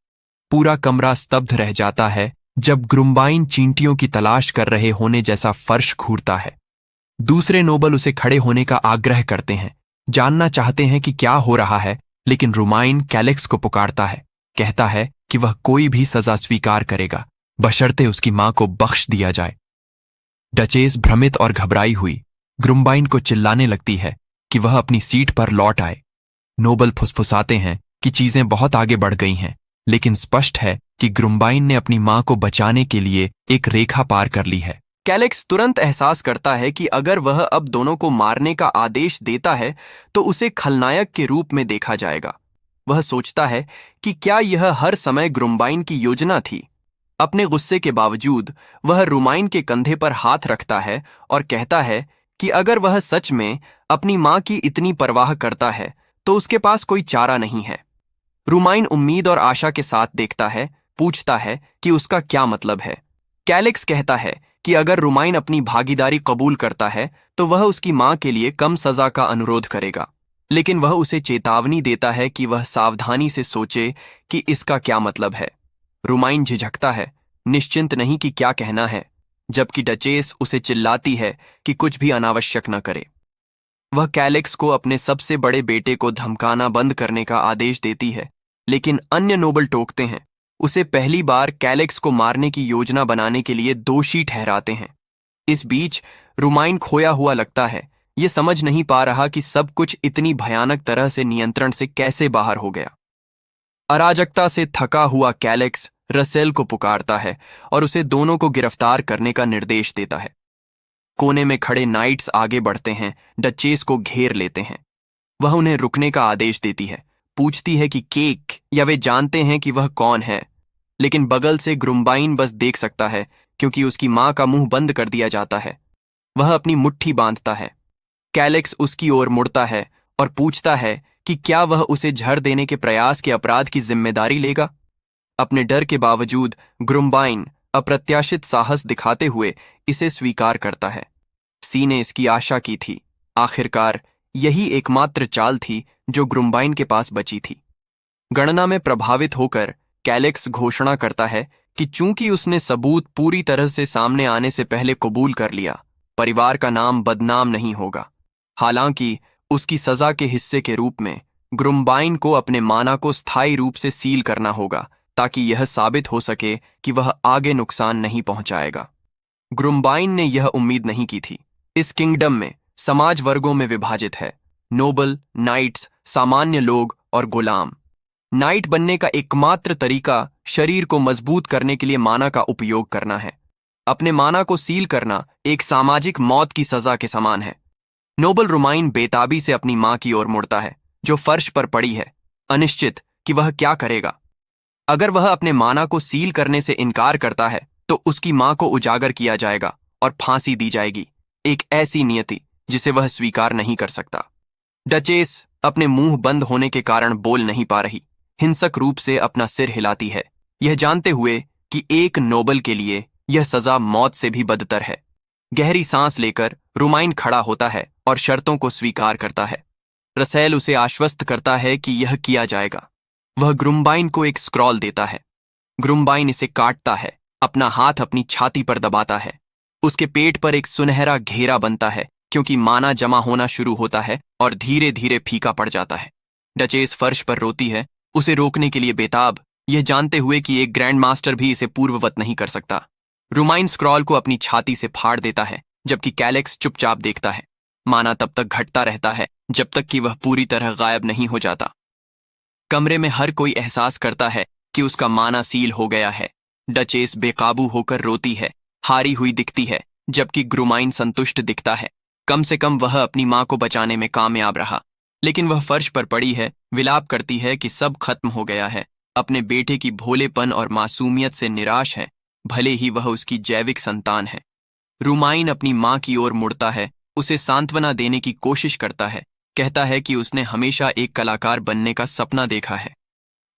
पूरा कमरा स्तब्ध रह जाता है जब ग्रुम्बाइन चींटियों की तलाश कर रहे होने जैसा फर्श घूरता है। दूसरे नोबल उसे खड़े होने का आग्रह करते हैं, जानना चाहते हैं कि क्या हो रहा है, लेकिन रुमाइन कैलेक्स को पुकारता है, कहता है कि वह कोई भी सजा स्वीकार करेगा, बशर्ते उसकी मां को बख्श दिया जाए। डचेस भ्रमित और घबराई हुई ग्रुम्बाइन को चिल्लाने लगती है कि वह अपनी सीट पर लौट आए। नोबल फुसफुसाते हैं कि चीजें बहुत आगे बढ़ गई हैं, लेकिन स्पष्ट है कि ग्रुम्बाइन ने अपनी मां को बचाने के लिए एक रेखा पार कर ली है। कैलेक्स तुरंत एहसास करता है कि अगर वह अब दोनों को मारने का आदेश देता है तो उसे खलनायक के रूप में देखा जाएगा। वह सोचता है कि क्या यह हर समय ग्रुम्बाइन की योजना थी। अपने गुस्से के बावजूद वह रुमाइन के कंधे पर हाथ रखता है और कहता है कि अगर वह सच में अपनी मां की इतनी परवाह करता है तो उसके पास कोई चारा नहीं है। रुमाइन उम्मीद और आशा के साथ देखता है, पूछता है कि उसका क्या मतलब है। कैलेक्स कहता है कि अगर रुमाइन अपनी भागीदारी कबूल करता है तो वह उसकी मां के लिए कम सजा का अनुरोध करेगा, लेकिन वह उसे चेतावनी देता है कि वह सावधानी से सोचे कि इसका क्या मतलब है। रुमाइन झिझकता है, निश्चिंत नहीं कि क्या कहना है, जबकि डचेस उसे चिल्लाती है कि कुछ भी अनावश्यक न करे। वह कैलेक्स को अपने सबसे बड़े बेटे को धमकाना बंद करने का आदेश देती है, लेकिन अन्य नोबल टोकते हैं, उसे पहली बार कैलेक्स को मारने की योजना बनाने के लिए दोषी ठहराते हैं। इस बीच रुमाइन खोया हुआ लगता है, ये समझ नहीं पा रहा कि सब कुछ इतनी भयानक तरह से नियंत्रण से कैसे बाहर हो गया। अराजकता से थका हुआ कैलेक्स रसेल को पुकारता है और उसे दोनों को गिरफ्तार करने का निर्देश देता है। कोने में खड़े नाइट्स आगे बढ़ते हैं, डचेस को घेर लेते हैं। वह उन्हें रुकने का आदेश देती है, पूछती है कि केक या वे जानते हैं कि वह कौन है, लेकिन बगल से ग्रुम्बाइन बस देख सकता है क्योंकि उसकी मां का मुंह बंद कर दिया जाता है। वह अपनी मुट्ठी बांधता है। कैलेक्स उसकी ओर मुड़ता है और पूछता है कि क्या वह उसे झड़ देने के प्रयास के अपराध की जिम्मेदारी लेगा। अपने डर के बावजूद ग्रुम्बाइन अप्रत्याशित साहस दिखाते हुए इसे स्वीकार करता है। सी ने इसकी आशा की थी। आखिरकार यही एकमात्र चाल थी जो ग्रुम्बाइन के पास बची थी। गणना में प्रभावित होकर कैलेक्स घोषणा करता है कि चूंकि उसने सबूत पूरी तरह से सामने आने से पहले कबूल कर लिया, परिवार का नाम बदनाम नहीं होगा। हालांकि उसकी सजा के हिस्से के रूप में ग्रुम्बाइन को अपने माना को स्थायी रूप से सील करना होगा ताकि यह साबित हो सके कि वह आगे नुकसान नहीं पहुंचाएगा। ग्रुम्बाइन ने यह उम्मीद नहीं की थी। इस किंगडम में समाज वर्गों में विभाजित है, नोबल, नाइट्स, सामान्य लोग और गुलाम। नाइट बनने का एकमात्र तरीका शरीर को मजबूत करने के लिए माना का उपयोग करना है। अपने माना को सील करना एक सामाजिक मौत की सजा के समान है। नोबल रुमाइन बेताबी से अपनी मां की ओर मुड़ता है, जो फर्श पर पड़ी है, अनिश्चित कि वह क्या करेगा। अगर वह अपने माना को सील करने से इनकार करता है तो उसकी मां को उजागर किया जाएगा और फांसी दी जाएगी, एक ऐसी नियति जिसे वह स्वीकार नहीं कर सकता। डचेस अपने मुंह बंद होने के कारण बोल नहीं पा रही, हिंसक रूप से अपना सिर हिलाती है, यह जानते हुए कि एक नोबल के लिए यह सजा मौत से भी बदतर है। गहरी सांस लेकर रुमाइन खड़ा होता है और शर्तों को स्वीकार करता है। रसेल उसे आश्वस्त करता है कि यह किया जाएगा। वह ग्रुम्बाइन को एक स्क्रॉल देता है। ग्रुम्बाइन इसे काटता है, अपना हाथ अपनी छाती पर दबाता है। उसके पेट पर एक सुनहरा घेरा बनता है क्योंकि माना जमा होना शुरू होता है और धीरे धीरे फीका पड़ जाता है। डचेस फर्श पर रोती है, उसे रोकने के लिए बेताब, यह जानते हुए कि एक ग्रैंड मास्टर भी इसे पूर्ववत नहीं कर सकता। रुमाइन स्क्रॉल को अपनी छाती से फाड़ देता है, जबकि कैलेक्स चुपचाप देखता है। माना तब तक घटता रहता है जब तक कि वह पूरी तरह गायब नहीं हो जाता। कमरे में हर कोई एहसास करता है कि उसका माना सील हो गया है। डचेस बेकाबू होकर रोती है, हारी हुई दिखती है, जबकि ग्रुमाइन संतुष्ट दिखता है। कम से कम वह अपनी मां को बचाने में कामयाब रहा। लेकिन वह फर्श पर पड़ी है, विलाप करती है कि सब खत्म हो गया है। अपने बेटे की भोलेपन और मासूमियत से निराश है, भले ही वह उसकी जैविक संतान है। रुमाइन अपनी मां की ओर मुड़ता है, उसे सांत्वना देने की कोशिश करता है, कहता है कि उसने हमेशा एक कलाकार बनने का सपना देखा है।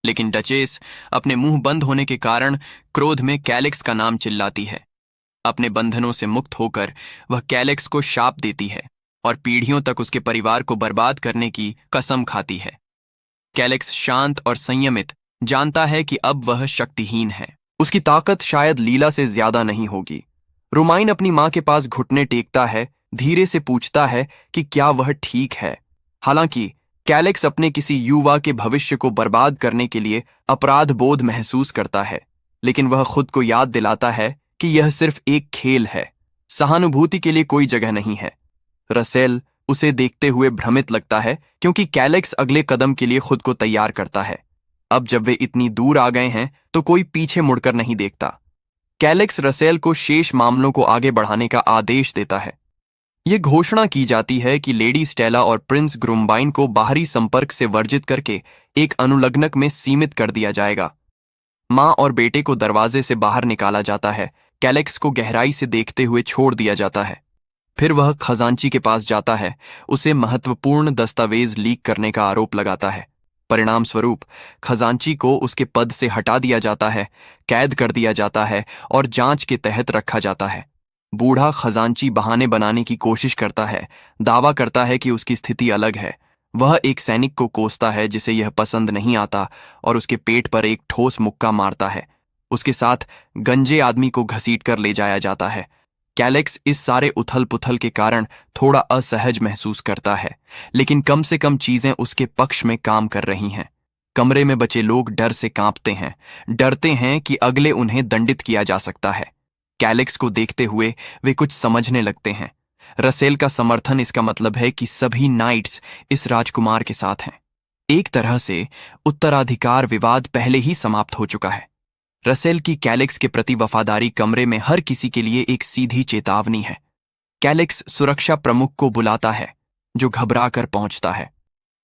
लेकिन डचेस अपने मुंह बंद होने के कारण क्रोध में कैलेक्स का नाम चिल्लाती है। अपने बंधनों से मुक्त होकर वह कैलेक्स को शाप देती है और पीढ़ियों तक उसके परिवार को बर्बाद करने की कसम खाती है। कैलेक्स शांत और संयमित जानता है कि अब वह शक्तिहीन है। उसकी ताकत शायद लीला से ज्यादा नहीं होगी। रुमाइन अपनी मां के पास घुटने टेकता है, धीरे से पूछता है कि क्या वह ठीक है। हालांकि कैलेक्स अपने किसी युवा के भविष्य को बर्बाद करने के लिए अपराध बोध महसूस करता है, लेकिन वह खुद को याद दिलाता है कि यह सिर्फ एक खेल है, सहानुभूति के लिए कोई जगह नहीं है। रसेल उसे देखते हुए भ्रमित लगता है क्योंकि कैलेक्स अगले कदम के लिए खुद को तैयार करता है। अब जब वे इतनी दूर आ गए हैं तो कोई पीछे मुड़कर नहीं देखता। कैलेक्स रसेल को शेष मामलों को आगे बढ़ाने का आदेश देता है। यह घोषणा की जाती है कि लेडी स्टेला और प्रिंस ग्रुम्बाइन को बाहरी संपर्क से वर्जित करके एक अनुलग्नक में सीमित कर दिया जाएगा। मां और बेटे को दरवाजे से बाहर निकाला जाता है। कैलेक्स को गहराई से देखते हुए छोड़ दिया जाता है। फिर वह खजांची के पास जाता है, उसे महत्वपूर्ण दस्तावेज लीक करने का आरोप लगाता है। परिणाम स्वरूप खजांची को उसके पद से हटा दिया जाता है, कैद कर दिया जाता है और जांच के तहत रखा जाता है। बूढ़ा खजांची बहाने बनाने की कोशिश करता है, दावा करता है कि उसकी स्थिति अलग है। वह एक सैनिक को कोसता है जिसे यह पसंद नहीं आता और उसके पेट पर एक ठोस मुक्का मारता है। उसके साथ गंजे आदमी को घसीटकर ले जाया जाता है। कैलेक्स इस सारे उथल पुथल के कारण थोड़ा असहज महसूस करता है, लेकिन कम से कम चीजें उसके पक्ष में काम कर रही हैं। कमरे में बचे लोग डर से कांपते हैं, डरते हैं कि अगले उन्हें दंडित किया जा सकता है। कैलेक्स को देखते हुए वे कुछ समझने लगते हैं। रसेल का समर्थन इसका मतलब है कि सभी नाइट्स इस राजकुमार के साथ हैं। एक तरह से उत्तराधिकार विवाद पहले ही समाप्त हो चुका है। रसेल की कैलेक्स के प्रति वफादारी कमरे में हर किसी के लिए एक सीधी चेतावनी है। कैलेक्स सुरक्षा प्रमुख को बुलाता है, जो घबरा कर पहुंचता है।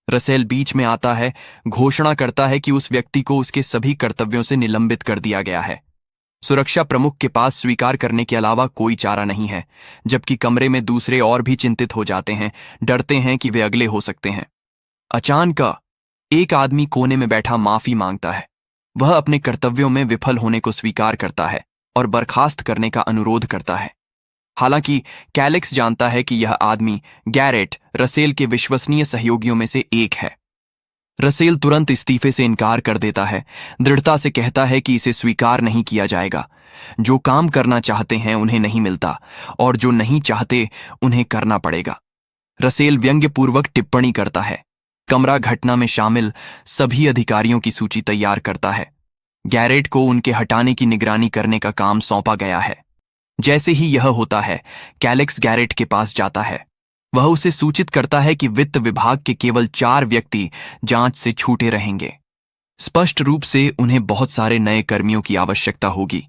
रसेल बीच में आता है, घोषणा करता है कि उस व्यक्ति को उसके सभी कर्तव्यों से निलंबित कर दिया गया है। सुरक्षा प्रमुख के पास स्वीकार करने के अलावा कोई चारा नहीं है, जबकि कमरे में दूसरे और भी चिंतित हो जाते हैं, डरते हैं कि वे अगले हो सकते हैं। अचानक एक आदमी कोने में बैठा माफी मांगता है। वह अपने कर्तव्यों में विफल होने को स्वीकार करता है और बर्खास्त करने का अनुरोध करता है। हालांकि कैलेक्स जानता है कि यह आदमी गैरेट, रसेल के विश्वसनीय सहयोगियों में से एक है। रसेल तुरंत इस्तीफे से इनकार कर देता है, दृढ़ता से कहता है कि इसे स्वीकार नहीं किया जाएगा। जो काम करना चाहते हैं उन्हें नहीं मिलता और जो नहीं चाहते उन्हें करना पड़ेगा। रसेल व्यंग्यपूर्वक टिप्पणी करता है। कमरा घटना में शामिल सभी अधिकारियों की सूची तैयार करता है। गैरेट को उनके हटाने की निगरानी करने का काम सौंपा गया है। जैसे ही यह होता है, कैलेक्स गैरेट के पास जाता है। वह उसे सूचित करता है कि वित्त विभाग के केवल 4 व्यक्ति जांच से छूटे रहेंगे। स्पष्ट रूप से उन्हें बहुत सारे नए कर्मियों की आवश्यकता होगी।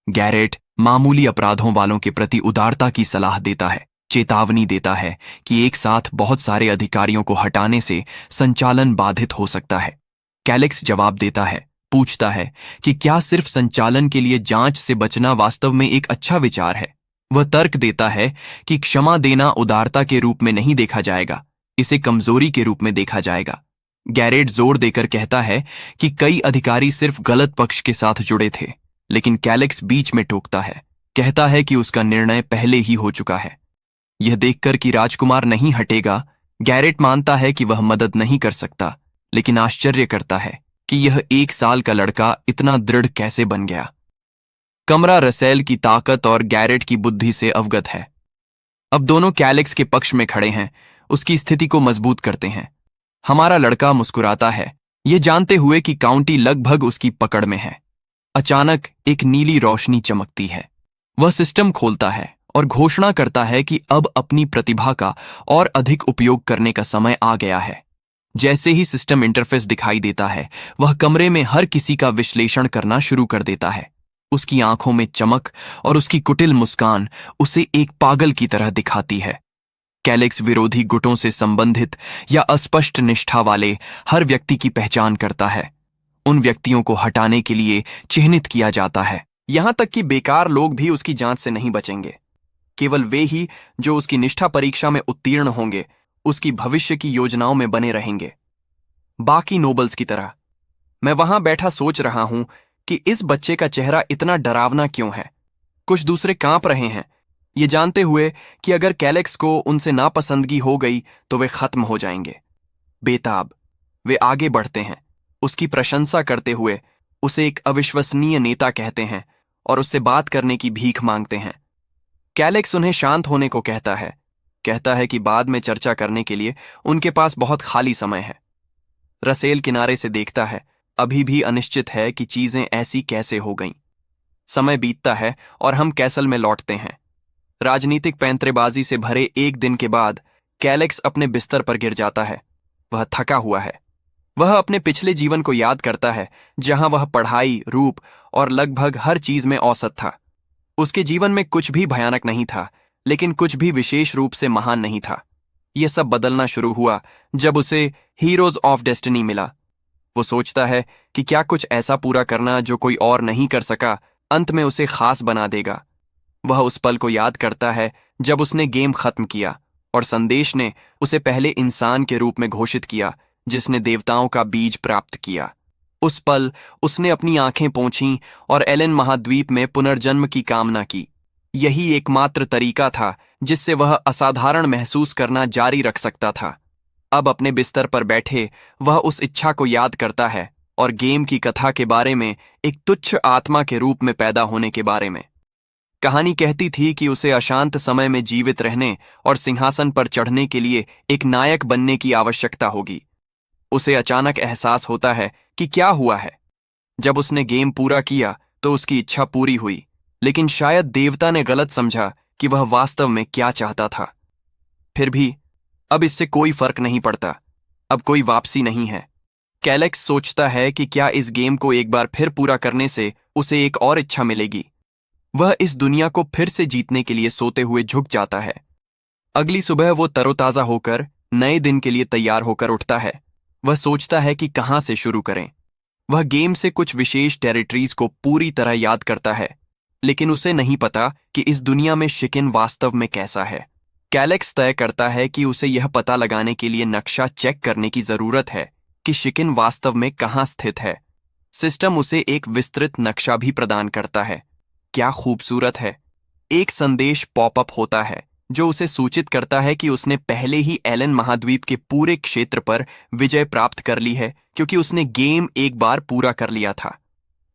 गैरेट मामूली अपराधों वालों के प्रति उदारता की सलाह देता है, चेतावनी देता है कि एक साथ बहुत सारे अधिकारियों को हटाने से संचालन बाधित हो सकता है। कैलेक्स जवाब देता है, पूछता है कि क्या सिर्फ संचालन के लिए जांच से बचना वास्तव में एक अच्छा विचार है। वह तर्क देता है कि क्षमा देना उदारता के रूप में नहीं देखा जाएगा, इसे कमजोरी के रूप में देखा जाएगा। गैरेट जोर देकर कहता है कि कई अधिकारी सिर्फ गलत पक्ष के साथ जुड़े थे, लेकिन कैलेक्स बीच में टोकता है, कहता है कि उसका निर्णय पहले ही हो चुका है। यह देखकर कि राजकुमार नहीं हटेगा, गैरेट मानता है कि वह मदद नहीं कर सकता, लेकिन आश्चर्य करता है कि यह 1 साल का लड़का इतना दृढ़ कैसे बन गया। कमरा रसेल की ताकत और गैरेट की बुद्धि से अवगत है। अब दोनों कैलेक्स के पक्ष में खड़े हैं, उसकी स्थिति को मजबूत करते हैं। हमारा लड़का मुस्कुराता है, ये जानते हुए कि काउंटी लगभग उसकी पकड़ में है। अचानक एक नीली रोशनी चमकती है। वह सिस्टम खोलता है और घोषणा करता है कि अब अपनी प्रतिभा का और अधिक उपयोग करने का समय आ गया है। जैसे ही सिस्टम इंटरफेस दिखाई देता है, वह कमरे में हर किसी का विश्लेषण करना शुरू कर देता है। उसकी आंखों में चमक और उसकी कुटिल मुस्कान उसे एक पागल की तरह दिखाती है। कैलेक्स विरोधी गुटों से संबंधित या अस्पष्ट निष्ठा वाले हर व्यक्ति की पहचान करता है। उन व्यक्तियों को हटाने के लिए चिह्नित किया जाता है। यहां तक कि बेकार लोग भी उसकी जांच से नहीं बचेंगे। केवल वे ही जो उसकी निष्ठा परीक्षा में उत्तीर्ण होंगे, उसकी भविष्य की योजनाओं में बने रहेंगे। बाकी नोबल्स की तरह मैं वहां बैठा सोच रहा हूं कि इस बच्चे का चेहरा इतना डरावना क्यों है। कुछ दूसरे कांप रहे हैं, ये जानते हुए कि अगर कैलेक्स को उनसे नापसंदगी हो गई तो वे खत्म हो जाएंगे। बेताब वे आगे बढ़ते हैं, उसकी प्रशंसा करते हुए उसे एक अविश्वसनीय नेता कहते हैं और उससे बात करने की भीख मांगते हैं। कैलेक्स उन्हें शांत होने को कहता है कि बाद में चर्चा करने के लिए उनके पास बहुत खाली समय है। रसेल किनारे से देखता है, अभी भी अनिश्चित है कि चीजें ऐसी कैसे हो गईं। समय बीतता है और हम कैसल में लौटते हैं। राजनीतिक पैंतरेबाजी से भरे एक दिन के बाद कैलेक्स अपने बिस्तर पर गिर जाता है। वह थका हुआ है। वह अपने पिछले जीवन को याद करता है, जहां वह पढ़ाई, रूप और लगभग हर चीज में औसत था। उसके जीवन में कुछ भी भयानक नहीं था, लेकिन कुछ भी विशेष रूप से महान नहीं था। यह सब बदलना शुरू हुआ जब उसे हीरोज ऑफ डेस्टिनी मिला। वो सोचता है कि क्या कुछ ऐसा पूरा करना जो कोई और नहीं कर सका, अंत में उसे खास बना देगा। वह उस पल को याद करता है जब उसने गेम खत्म किया और संदेश ने उसे पहले इंसान के रूप में घोषित किया जिसने देवताओं का बीज प्राप्त किया। उस पल उसने अपनी आंखें पोंछीं और एलन महाद्वीप में पुनर्जन्म की कामना की। यही एकमात्र तरीका था जिससे वह असाधारण महसूस करना जारी रख सकता था। अब अपने बिस्तर पर बैठे वह उस इच्छा को याद करता है और गेम की कथा के बारे में, एक तुच्छ आत्मा के रूप में पैदा होने के बारे में। कहानी कहती थी कि उसे अशांत समय में जीवित रहने और सिंहासन पर चढ़ने के लिए एक नायक बनने की आवश्यकता होगी। उसे अचानक एहसास होता है कि क्या हुआ है। जब उसने गेम पूरा किया तो उसकी इच्छा पूरी हुई, लेकिन शायद देवता ने गलत समझा कि वह वास्तव में क्या चाहता था। फिर भी अब इससे कोई फर्क नहीं पड़ता। अब कोई वापसी नहीं है। कैलेक्स सोचता है कि क्या इस गेम को एक बार फिर पूरा करने से उसे एक और इच्छा मिलेगी। वह इस दुनिया को फिर से जीतने के लिए सोते हुए झुक जाता है। अगली सुबह वो तरोताजा होकर नए दिन के लिए तैयार होकर उठता है। वह सोचता है कि कहां से शुरू करें। वह गेम से कुछ विशेष टेरिटरीज को पूरी तरह याद करता है, लेकिन उसे नहीं पता कि इस दुनिया में शिकिन वास्तव में कैसा है। कैलेक्स तय करता है कि उसे यह पता लगाने के लिए नक्शा चेक करने की जरूरत है कि शिकिन वास्तव में कहां स्थित है। सिस्टम उसे एक विस्तृत नक्शा भी प्रदान करता है। क्या खूबसूरत है। एक संदेश पॉपअप होता है जो उसे सूचित करता है कि उसने पहले ही एलन महाद्वीप के पूरे क्षेत्र पर विजय प्राप्त कर ली है, क्योंकि उसने गेम एक बार पूरा कर लिया था।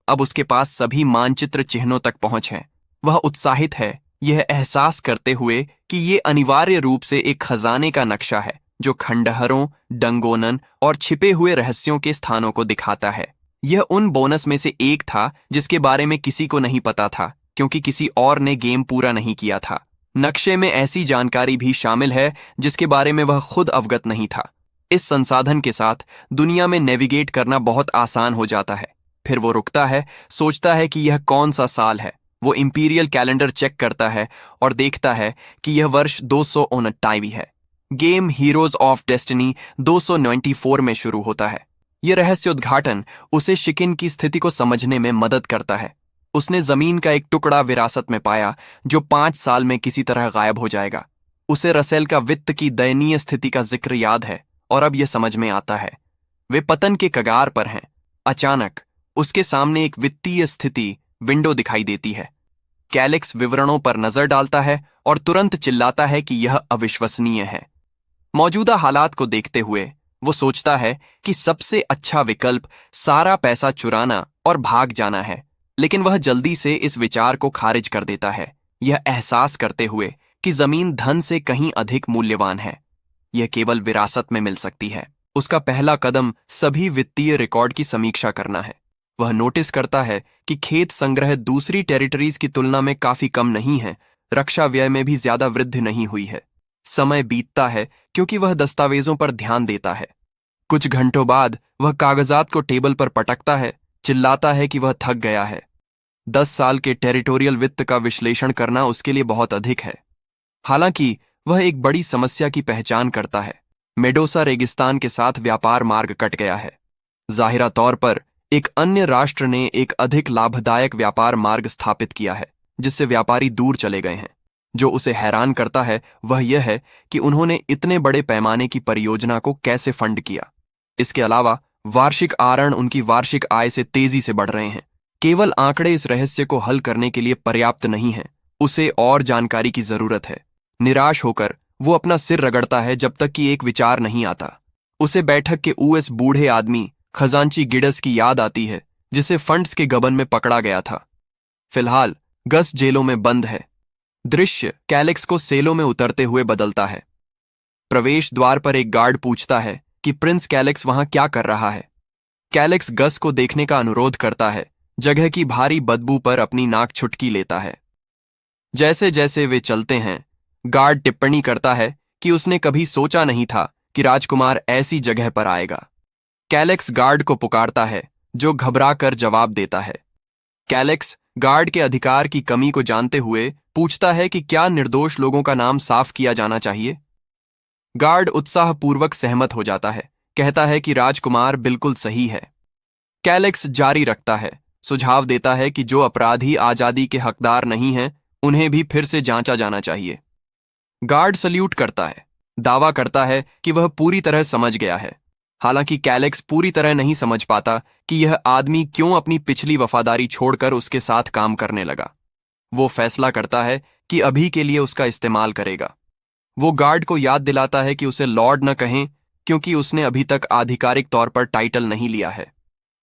अब उसके पास सभी मानचित्र चिन्हों तक पहुंच है। वह उत्साहित है, यह एहसास करते हुए कि यह अनिवार्य रूप से एक खजाने का नक्शा है जो खंडहरों, डंगोनन और छिपे हुए रहस्यों के स्थानों को दिखाता है। यह उन बोनस में से एक था जिसके बारे में किसी को नहीं पता था, क्योंकि किसी और ने गेम पूरा नहीं किया था। नक्शे में ऐसी जानकारी भी शामिल है जिसके बारे में वह खुद अवगत नहीं था। इस संसाधन के साथ दुनिया में नेविगेट करना बहुत आसान हो जाता है। फिर वो रुकता है, सोचता है कि यह कौन सा साल है। वो इंपीरियल कैलेंडर चेक करता है और देखता है कि यह वर्ष 229 है। गेम हीरोज ऑफ डेस्टिनी 294 में शुरू होता है। यह रहस्य उद्घाटन उसे शिकिन की स्थिति को समझने में मदद करता है। उसने जमीन का एक टुकड़ा विरासत में पाया जो 5 साल में किसी तरह गायब हो जाएगा। उसे रसेल का वित्त की दयनीय स्थिति का जिक्र याद है और अब यह समझ में आता है वे पतन के कगार पर हैं। अचानक उसके सामने एक वित्तीय स्थिति विंडो दिखाई देती है। कैलेक्स विवरणों पर नजर डालता है और तुरंत चिल्लाता है कि यह अविश्वसनीय है। मौजूदा हालात को देखते हुए वो सोचता है कि सबसे अच्छा विकल्प सारा पैसा चुराना और भाग जाना है, लेकिन वह जल्दी से इस विचार को खारिज कर देता है, यह एहसास करते हुए कि जमीन धन से कहीं अधिक मूल्यवान है। यह केवल विरासत में मिल सकती है। उसका पहला कदम सभी वित्तीय रिकॉर्ड की समीक्षा करना है। वह नोटिस करता है कि खेत संग्रह दूसरी टेरिटरीज की तुलना में काफी कम नहीं है। रक्षा व्यय में भी ज्यादा वृद्धि नहीं हुई है। समय बीतता है क्योंकि वह दस्तावेजों पर ध्यान देता है। कुछ घंटों बाद वह कागजात को टेबल पर पटकता है, चिल्लाता है कि वह थक गया है। 10 साल के टेरिटोरियल वित्त का विश्लेषण करना उसके लिए बहुत अधिक है। हालांकि वह एक बड़ी समस्या की पहचान करता है। मेडोसा रेगिस्तान के साथ व्यापार मार्ग कट गया है। जाहिरा तौर पर एक अन्य राष्ट्र ने एक अधिक लाभदायक व्यापार मार्ग स्थापित किया है, जिससे व्यापारी दूर चले गए हैं। जो उसे हैरान करता है वह यह है कि उन्होंने इतने बड़े पैमाने की परियोजना को कैसे फंड किया। इसके अलावा वार्षिक आरण उनकी वार्षिक आय से तेजी से बढ़ रहे हैं। केवल आंकड़े इस रहस्य को हल करने के लिए पर्याप्त नहीं हैं। उसे और जानकारी की जरूरत है। निराश होकर वो अपना सिर रगड़ता है जब तक कि एक विचार नहीं आता। उसे बैठक के उस बूढ़े आदमी खजांची गिडस की याद आती है जिसे फंड्स के गबन में पकड़ा गया था। फिलहाल गस जेलों में बंद है। दृश्य कैलेक्स को सेलों में उतरते हुए बदलता है। प्रवेश द्वार पर एक गार्ड पूछता है कि प्रिंस कैलेक्स वहां क्या कर रहा है। कैलेक्स गस को देखने का अनुरोध करता है। जगह की भारी बदबू पर अपनी नाक छुटकी लेता है। जैसे जैसे वे चलते हैं, गार्ड टिप्पणी करता है कि उसने कभी सोचा नहीं था कि राजकुमार ऐसी जगह पर आएगा। कैलेक्स गार्ड को पुकारता है, जो घबरा कर जवाब देता है। कैलेक्स गार्ड के अधिकार की कमी को जानते हुए पूछता है कि क्या निर्दोष लोगों का नाम साफ किया जाना चाहिए। गार्ड उत्साहपूर्वक सहमत हो जाता है, कहता है कि राजकुमार बिल्कुल सही है। कैलेक्स जारी रखता है, सुझाव देता है कि जो अपराधी आजादी के हकदार नहीं हैं, उन्हें भी फिर से जांचा जाना चाहिए। गार्ड सल्यूट करता है, दावा करता है कि वह पूरी तरह समझ गया है। हालांकि कैलेक्स पूरी तरह नहीं समझ पाता कि यह आदमी क्यों अपनी पिछली वफादारी छोड़कर उसके साथ काम करने लगा। वो फैसला करता है कि अभी के लिए उसका इस्तेमाल करेगा। वो गार्ड को याद दिलाता है कि उसे लॉर्ड न कहें, क्योंकि उसने अभी तक आधिकारिक तौर पर टाइटल नहीं लिया है।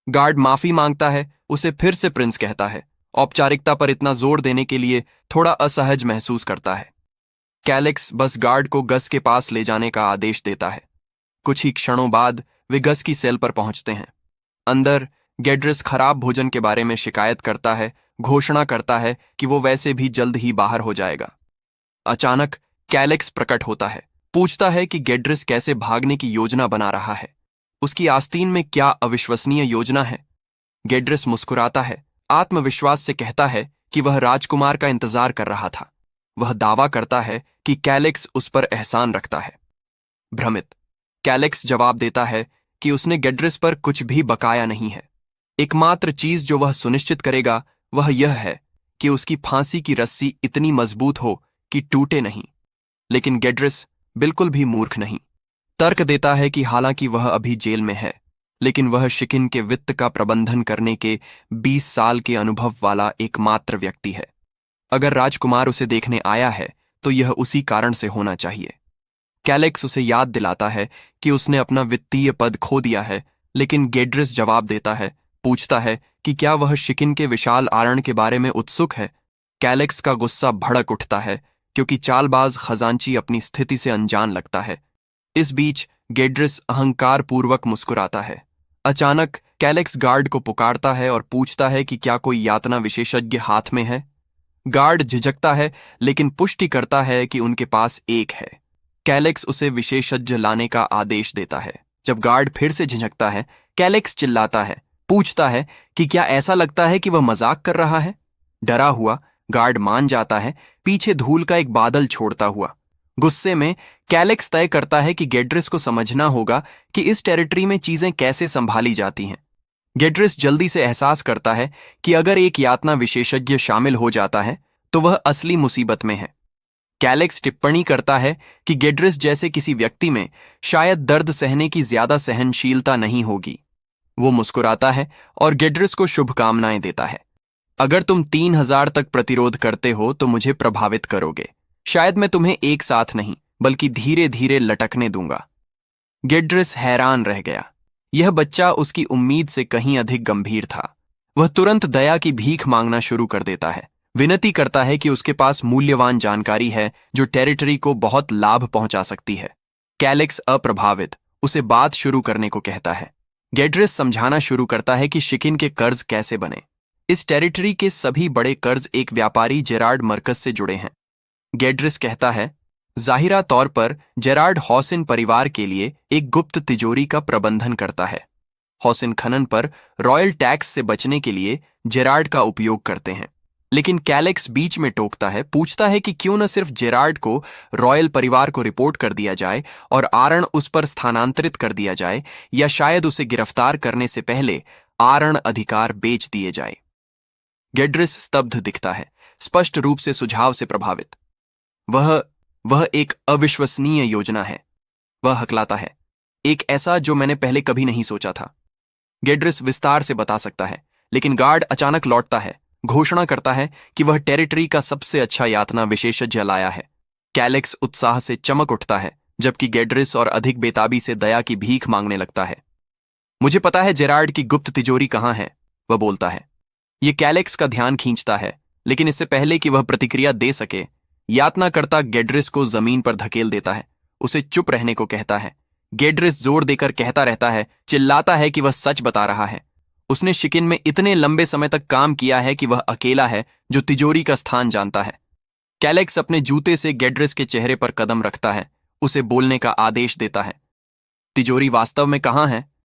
गार्ड माफी मांगता है, उसे फिर से प्रिंस कहता है। औपचारिकता पर इतना जोर देने के लिए थोड़ा असहज महसूस करता है। कैलेक्स बस गार्ड को गस के पास ले जाने का आदेश देता है। कुछ ही क्षणों बाद वे गस की सेल पर पहुंचते हैं। अंदर गेड्रिस खराब भोजन के बारे में शिकायत करता है, घोषणा करता है कि वो वैसे भी जल्द ही बाहर हो जाएगा। अचानक कैलेक्स प्रकट होता है, पूछता है कि गेड्रिस कैसे भागने की योजना बना रहा है। उसकी आस्तीन में क्या अविश्वसनीय योजना है। गेड्रिस मुस्कुराता है, आत्मविश्वास से कहता है कि वह राजकुमार का इंतजार कर रहा था। वह दावा करता है कि कैलेक्स उस पर एहसान रखता है। भ्रमित कैलेक्स जवाब देता है कि उसने गेड्रिस पर कुछ भी बकाया नहीं है। एकमात्र चीज जो वह सुनिश्चित करेगा वह यह है कि उसकी फांसी की रस्सी इतनी मजबूत हो कि टूटे नहीं। लेकिन गेड्रिस बिल्कुल भी मूर्ख नहीं। तर्क देता है कि हालांकि वह अभी जेल में है, लेकिन वह शिकिन के वित्त का प्रबंधन करने के 20 साल के अनुभव वाला एकमात्र व्यक्ति है। अगर राजकुमार उसे देखने आया है तो यह उसी कारण से होना चाहिए। कैलेक्स उसे याद दिलाता है कि उसने अपना वित्तीय पद खो दिया है, लेकिन गेड्रिस जवाब देता है, पूछता है कि क्या वह शिकिन के विशाल आरण के बारे में उत्सुक है। कैलेक्स का गुस्सा भड़क उठता है, क्योंकि चालबाज खजांची अपनी स्थिति से अनजान लगता है। इस बीच गेड्रिस अहंकार पूर्वक मुस्कुराता है। अचानक कैलेक्स गार्ड को पुकारता है और पूछता है कि क्या कोई यातना विशेषज्ञ हाथ में है। गार्ड झिझकता है, लेकिन पुष्टि करता है कि उनके पास एक है। कैलेक्स उसे विशेषज्ञ लाने का आदेश देता है। जब गार्ड फिर से झिझकता है, कैलेक्स चिल्लाता है, पूछता है कि क्या ऐसा लगता है कि वह मजाक कर रहा है। डरा हुआ गार्ड मान जाता है, पीछे धूल का एक बादल छोड़ता हुआ। गुस्से में कैलेक्स तय करता है कि गेड्रिस को समझना होगा कि इस टेरिटरी में चीजें कैसे संभाली जाती हैं। गेड्रिस जल्दी से एहसास करता है कि अगर एक यातना विशेषज्ञ शामिल हो जाता है तो वह असली मुसीबत में है। कैलेक्स टिप्पणी करता है कि गेड्रिस जैसे किसी व्यक्ति में शायद दर्द सहने की ज्यादा सहनशीलता नहीं होगी। वो मुस्कुराता है और गेड्रिस को शुभकामनाएं देता है। अगर तुम 3000 तक प्रतिरोध करते हो तो मुझे प्रभावित करोगे। शायद मैं तुम्हें एक साथ नहीं बल्कि धीरे धीरे लटकने दूंगा। गेड्रिस हैरान रह गया। यह बच्चा उसकी उम्मीद से कहीं अधिक गंभीर था। वह तुरंत दया की भीख मांगना शुरू कर देता है, विनती करता है कि उसके पास मूल्यवान जानकारी है जो टेरिटरी को बहुत लाभ पहुंचा सकती है। कैलेक्स अप्रभावित उसे बात शुरू करने को कहता है। गेड्रिस समझाना शुरू करता है कि शिकिन के कर्ज कैसे बने। इस टेरिटरी के सभी बड़े कर्ज एक व्यापारी जेरार्ड मर्कस से जुड़े हैं। गेड्रिस कहता है, जाहिरा तौर पर जेरार्ड हॉसिन परिवार के लिए एक गुप्त तिजोरी का प्रबंधन करता है। हॉसिन खनन पर रॉयल टैक्स से बचने के लिए जेरार्ड का उपयोग करते हैं। लेकिन कैलेक्स बीच में टोकता है, पूछता है कि क्यों न सिर्फ जेरार्ड को रॉयल परिवार को रिपोर्ट कर दिया जाए और आरण उस पर स्थानांतरित कर दिया जाए, या शायद उसे गिरफ्तार करने से पहले आरण अधिकार बेच दिए जाए। गेड्रिस स्तब्ध दिखता है, स्पष्ट रूप से सुझाव से प्रभावित। वह एक अविश्वसनीय योजना है, वह हकलाता है, एक ऐसा जो मैंने पहले कभी नहीं सोचा था। गेड्रिस विस्तार से बता सकता है, लेकिन गार्ड अचानक लौटता है, घोषणा करता है कि वह टेरिटरी का सबसे अच्छा यातना विशेषज्ञ लाया है। कैलेक्स उत्साह से चमक उठता है, जबकि गेड्रिस और अधिक बेताबी से दया की भीख मांगने लगता है। मुझे पता है जेरार्ड की गुप्त तिजोरी कहाँ है, वह बोलता है। यह कैलेक्स का ध्यान खींचता है, लेकिन इससे पहले कि वह प्रतिक्रिया दे सके, यातनाकर्ता गेड्रिस को जमीन पर धकेल देता है, उसे चुप रहने को कहता है। गेड्रिस जोर देकर कहता रहता है, चिल्लाता है कि वह सच बता रहा है। उसने शिकिन में इतने लंबे समय तक काम किया है कि वह अकेला है जो तिजोरी का स्थान जानता है। कैलेक्स अपने जूते से गेड्रिस के चेहरे पर कदम रखता है, उसे बोलने का आदेश देता है। तिजोरी वास्तव में कहाँ है?